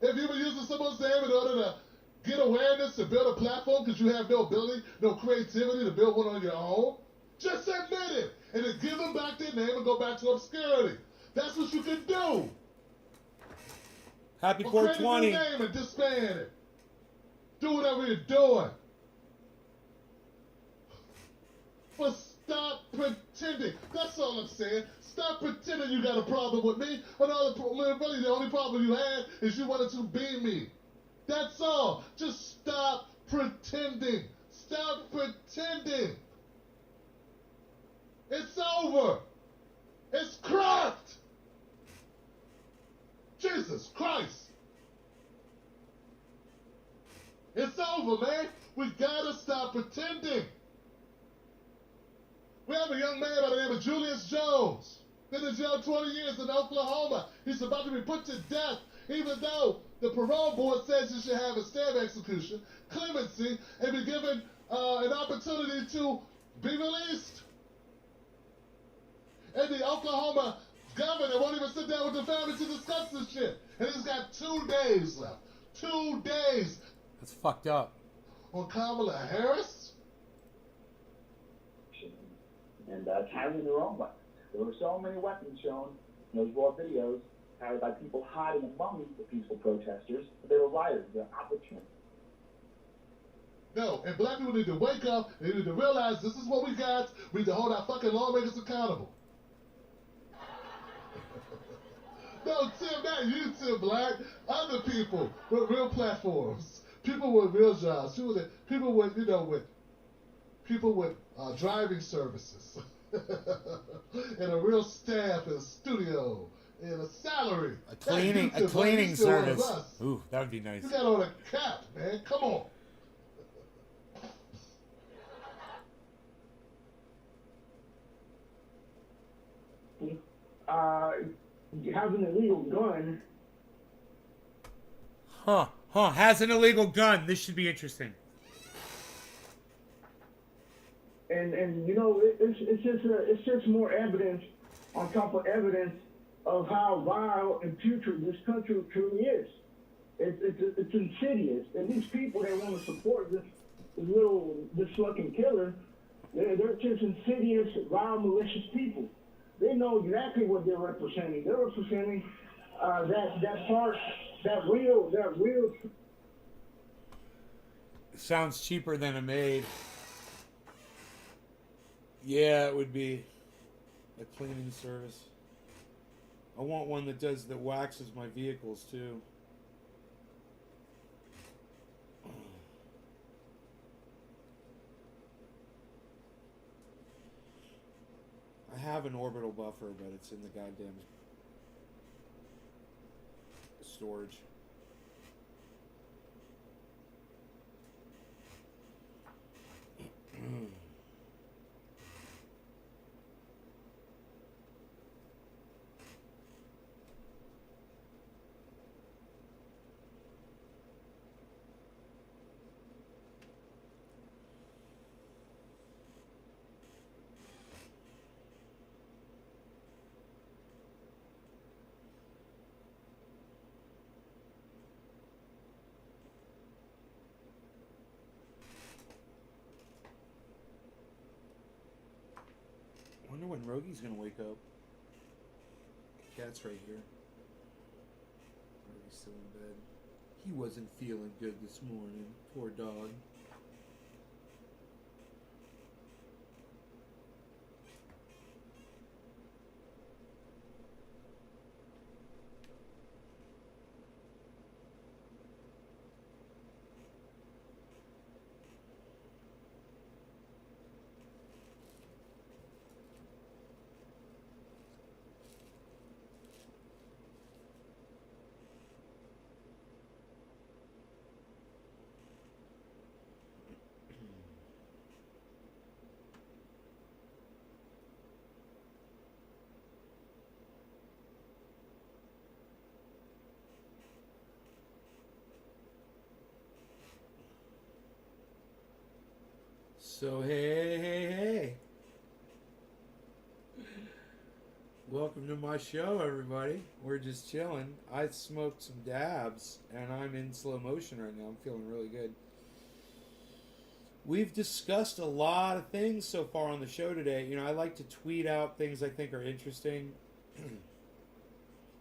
in order to get awareness to build a platform because you have no ability, no creativity to build one on your own, just admit it. And then give them back their name and go back to obscurity. That's what you can do. Happy Or create a 420. new name and disband it. Do whatever you're doing. But stop pretending. That's all I'm saying. Stop pretending you got a problem with me. Really, the only problem you had is you wanted to be me. That's all. Just stop pretending. Stop pretending. It's over. It's cracked. Jesus Christ. It's over, man. We gotta stop pretending. We have a young man by the name of Julius Jones. Been in jail 20 years in Oklahoma. He's about to be put to death, even though the parole board says he should have a stab execution, clemency, and be given an opportunity to be released. And the Oklahoma governor won't even sit down with the family to discuss this shit. And he's got 2 days left. 2 days. That's fucked up. On Kamala Harris? And carrying their own weapons. There were so many weapons shown in those raw videos carried by people hiding among the peaceful protesters. But they were rioters. They're opportunists. No, and black people need to wake up. They need to realize this is what we got. We need to hold our fucking lawmakers accountable. No, Tim, not you, Tim Black. Other people with real platforms. People with real jobs. People with driving services. And a real staff and a studio and a salary. A cleaning service. Ooh, that would be nice. You got on a cap, man. Come on. Has an illegal gun. Has an illegal gun. This should be interesting. And you know, it's just more evidence on top of evidence of how vile and putrid this country truly is. It's insidious. And these people that want to support this fucking killer, they're just insidious, vile, malicious people. They know exactly what they're representing. They're representing that real. Sounds cheaper than a maid. Yeah, it would be a cleaning service. I want one that waxes my vehicles too. I have an orbital buffer, but it's in the goddamn storage. Wonder when Rogi's gonna wake up. Cat's right here. Rogi's still in bed. He wasn't feeling good this morning. Poor dog. So hey. Welcome to my show, everybody. We're just chilling. I smoked some dabs, and I'm in slow motion right now. I'm feeling really good. We've discussed a lot of things so far on the show today. You know, I like to tweet out things I think are interesting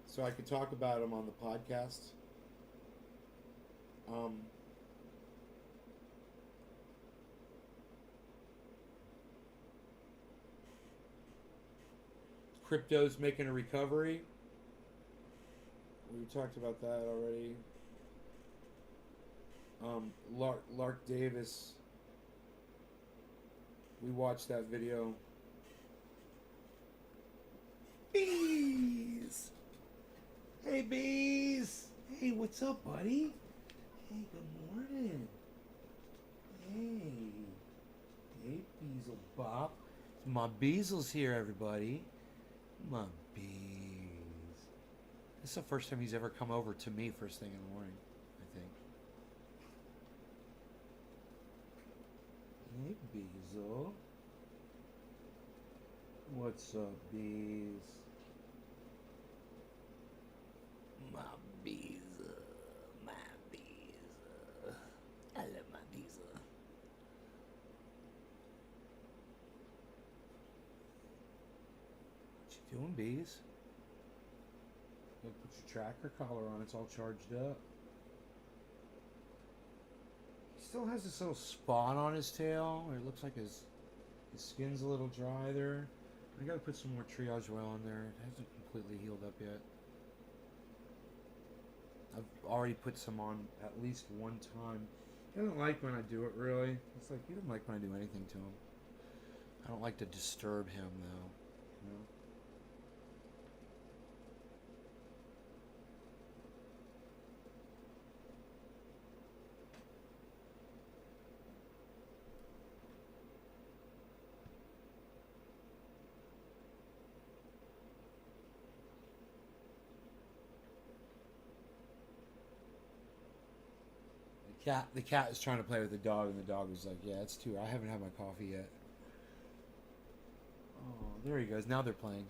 so I can talk about them on the podcast. Crypto's making a recovery. We talked about that already. Lark Davis. We watched that video. Bees! Hey, Bees! Hey, what's up, buddy? Hey, good morning. Hey, Beezle Bop. My Beezle's here, everybody. My Bees. This is the first time he's ever come over to me first thing in the morning, I think. Hey, Beezle. What's up, Bees? My Bees. My Bees. I love my Bees. What you doing, Bees? You put your tracker collar on, it's all charged up. He still has this little spot on his tail, where it looks like his skin's a little dry there. I gotta put some more triage oil in there. It hasn't completely healed up yet. I've already put some on at least one time. He doesn't like when I do it, really. It's like, he doesn't like when I do anything to him. I don't like to disturb him, though. You know? The cat was trying to play with the dog, and the dog was like, yeah, it's too. I haven't had my coffee yet. Oh, there he goes. Now they're playing.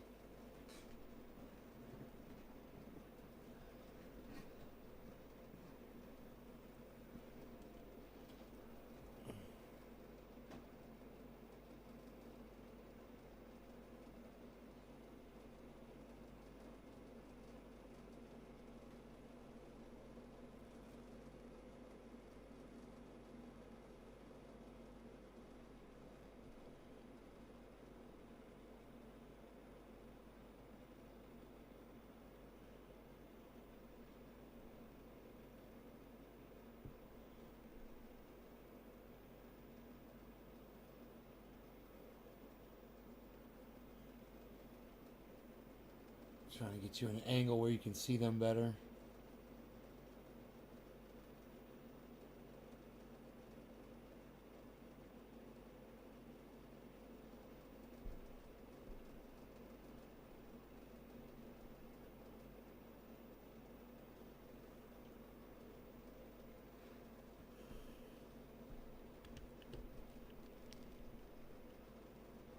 Trying to get you an angle where you can see them better.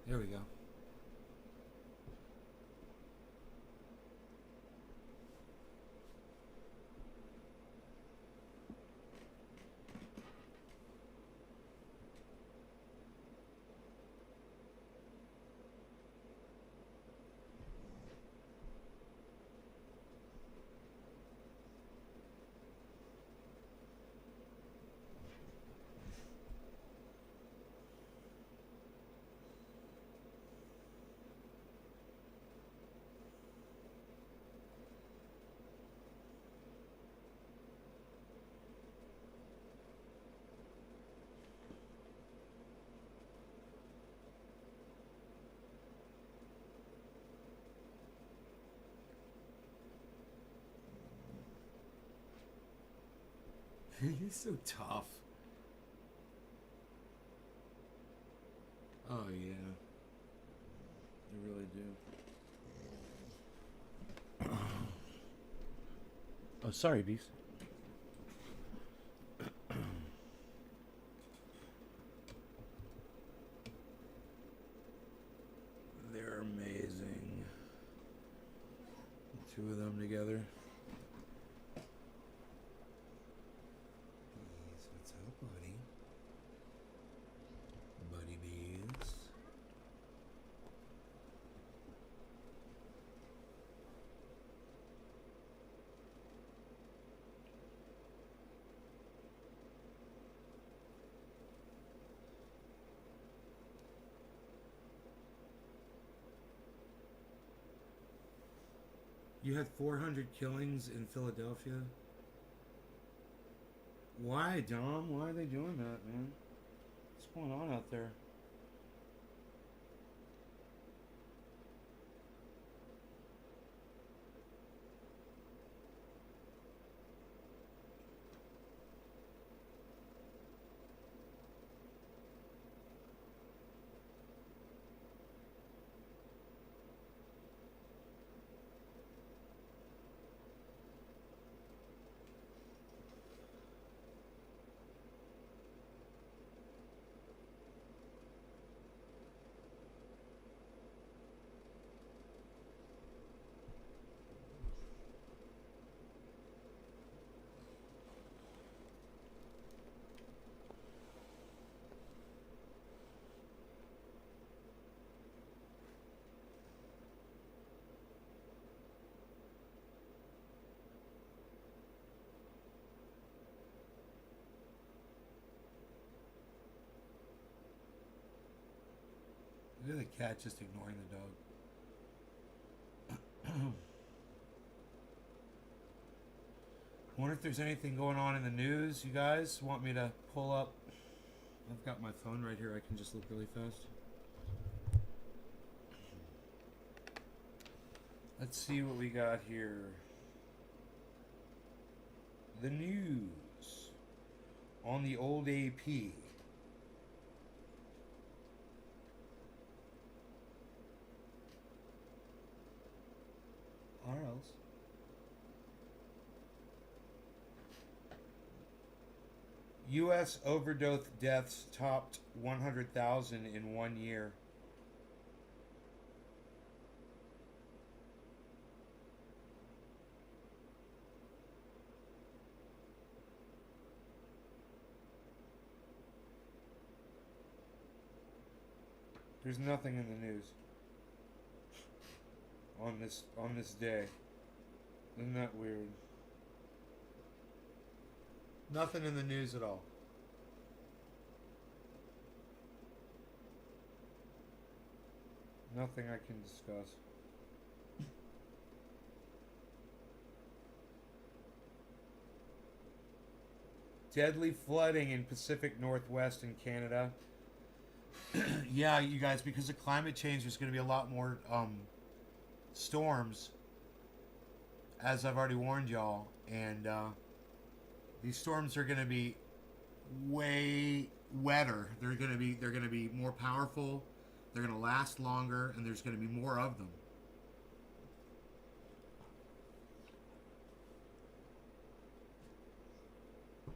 There we go. He's so tough. Oh yeah, they really do. Oh, sorry, Beast. Two of them together. Bees, what's up, buddy? Buddy bees. You had 400 killings in Philadelphia? Why, Dom? Why are they doing that, man? What's going on out there? Look at the cat just ignoring the dog. Wonder if there's anything going on in the news. You guys want me to pull up? I've got my phone right here. I can just look really fast. Let's see what we got here. The news on the old AP. Or else. U.S. overdose deaths topped 100,000 in 1 year. There's nothing in the news on this day. Isn't that weird? Nothing in the news at all. Nothing I can discuss. Deadly flooding in Pacific Northwest in Canada. Yeah, you guys, because of climate change, there's going to be a lot more storms, as I've already warned y'all, and these storms are going to be way wetter. They're going to be more powerful. They're going to last longer, and there's going to be more of them.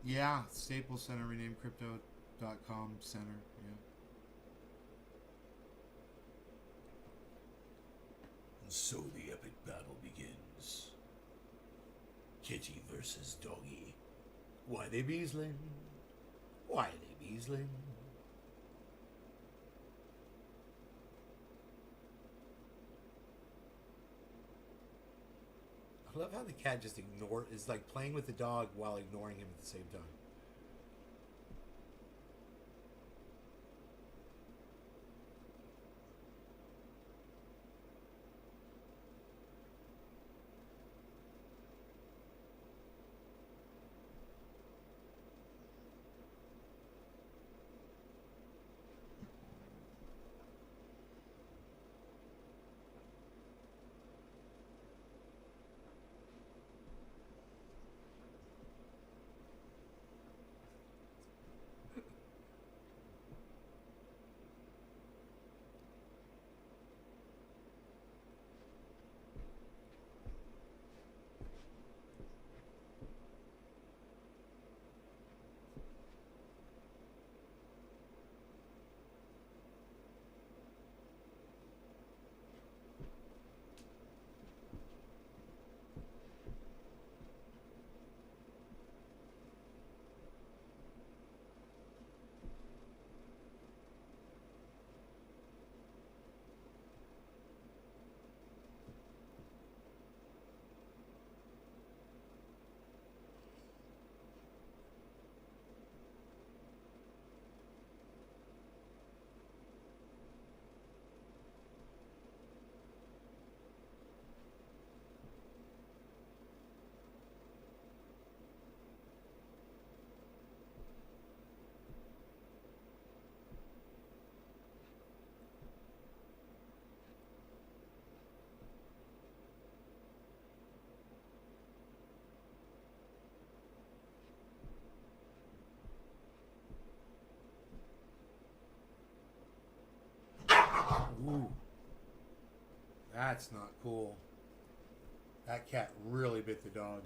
Yeah, Staples Center renamed Crypto.com Center. Yeah. And so the epic battle begins. Kitty versus Doggy. Why they Beasling? Why they Beasling? I love how the cat just is like playing with the dog while ignoring him at the same time. Ooh. That's not cool. That cat really bit the dog.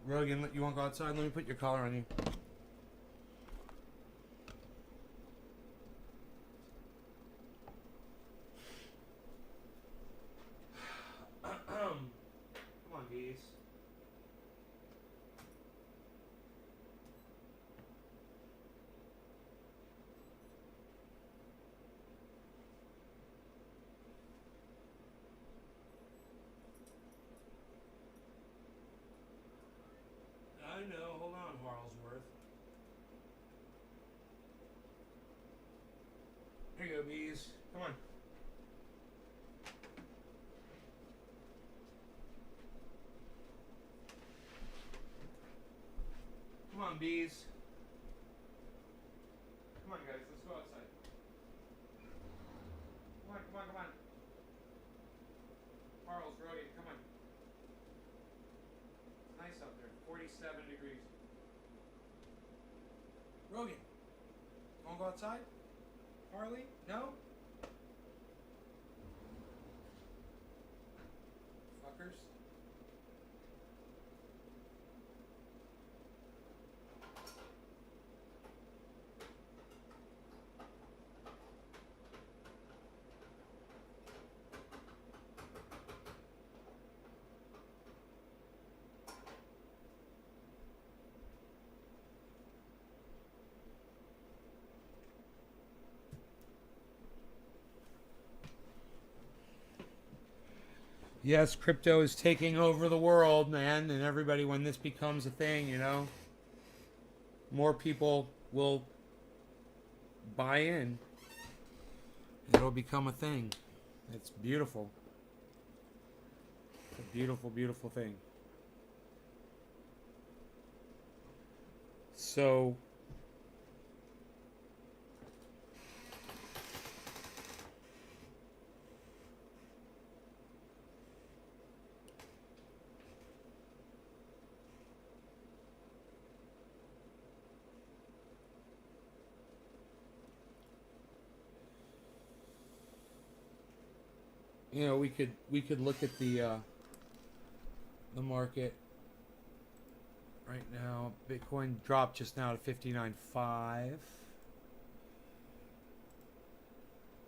Rogan, you want to go outside? Let me put your collar on you. Come on, bees. I know. Hold on, Harlesworth. Here you go, bees. Come on. Come on, bees. Come on, guys. Let's go outside. Come on, come on, come on. Harles, Rogan, come on. It's nice out there. 47 degrees. Rogan, want to go outside? Harley? No? Fuckers. Yes, crypto is taking over the world, man, and everybody, when this becomes a thing, you know, more people will buy in. It'll become a thing. It's beautiful. It's a beautiful, beautiful thing. So, you know, we could look at the market right now. Bitcoin dropped just now to 59.5.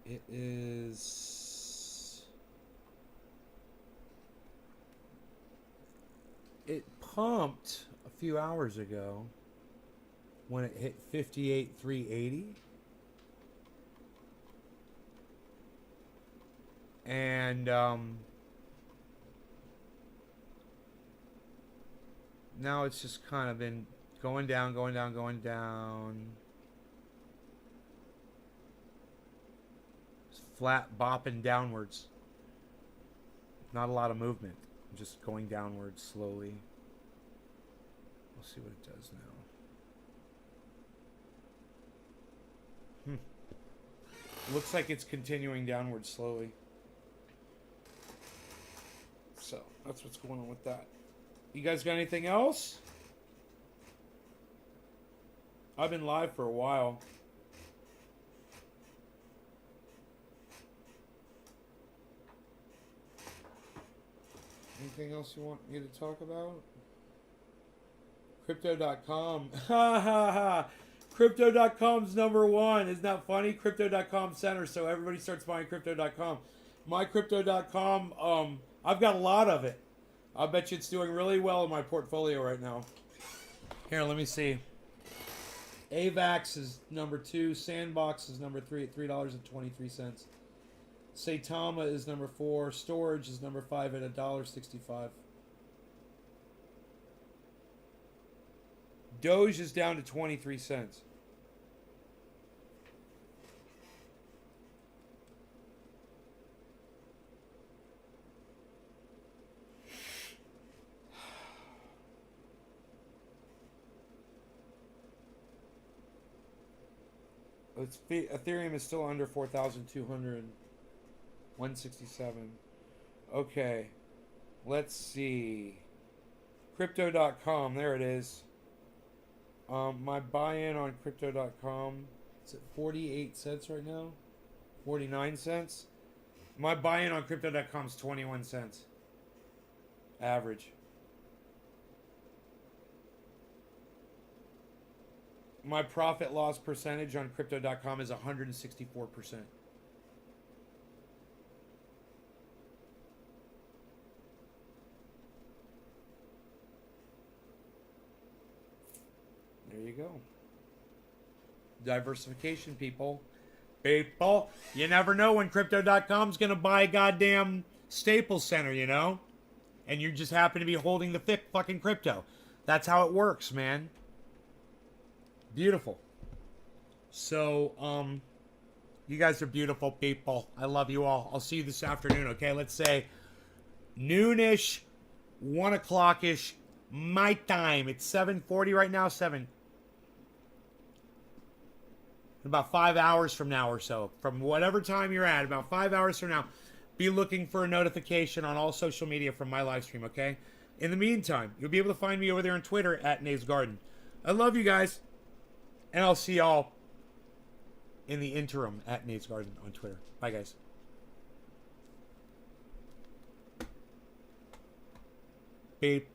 It is. It pumped a few hours ago when it hit 58,380. And now it's just kind of been going down, going down, going down. It's flat bopping downwards. Not a lot of movement. Just going downwards slowly. We'll see what it does now. Looks like it's continuing downwards slowly. So that's what's going on with that. You guys got anything else? I've been live for a while. Anything else you want me to talk about? Crypto.com. Ha ha ha. Crypto.com's number one. Isn't that funny? Crypto.com center, so everybody starts buying Crypto.com. My Crypto.com, I've got a lot of it. I bet you it's doing really well in my portfolio right now. Here, let me see. AVAX is number 2. Sandbox is number 3 at $3.23. Saitama is number 4. Storage is number 5 at $1.65. Doge is down to 23 cents. Ethereum is still under 4,200. 167. Okay. Let's see. Crypto.com. There it is. My buy-in on Crypto.com. It's at 48 cents right now. 49 cents. My buy-in on Crypto.com is 21 cents. Average. My profit loss percentage on Crypto.com is 164%. There you go. Diversification, people. People, you never know when Crypto.com's going to buy a goddamn Staples Center, you know? And you just happen to be holding the thick fucking crypto. That's how it works, man. Beautiful. So, you guys are beautiful people. I love you all. I'll see you this afternoon, okay? Let's say noonish, 1 o'clock-ish, my time. It's 7:40 right now, 7. About 5 hours from now or so. From whatever time you're at, about 5 hours from now, be looking for a notification on all social media from my live stream, okay? In the meantime, you'll be able to find me over there on Twitter at Nave's Garden. I love you guys. And I'll see y'all in the interim at Nate's Garden on Twitter. Bye, guys. Beep.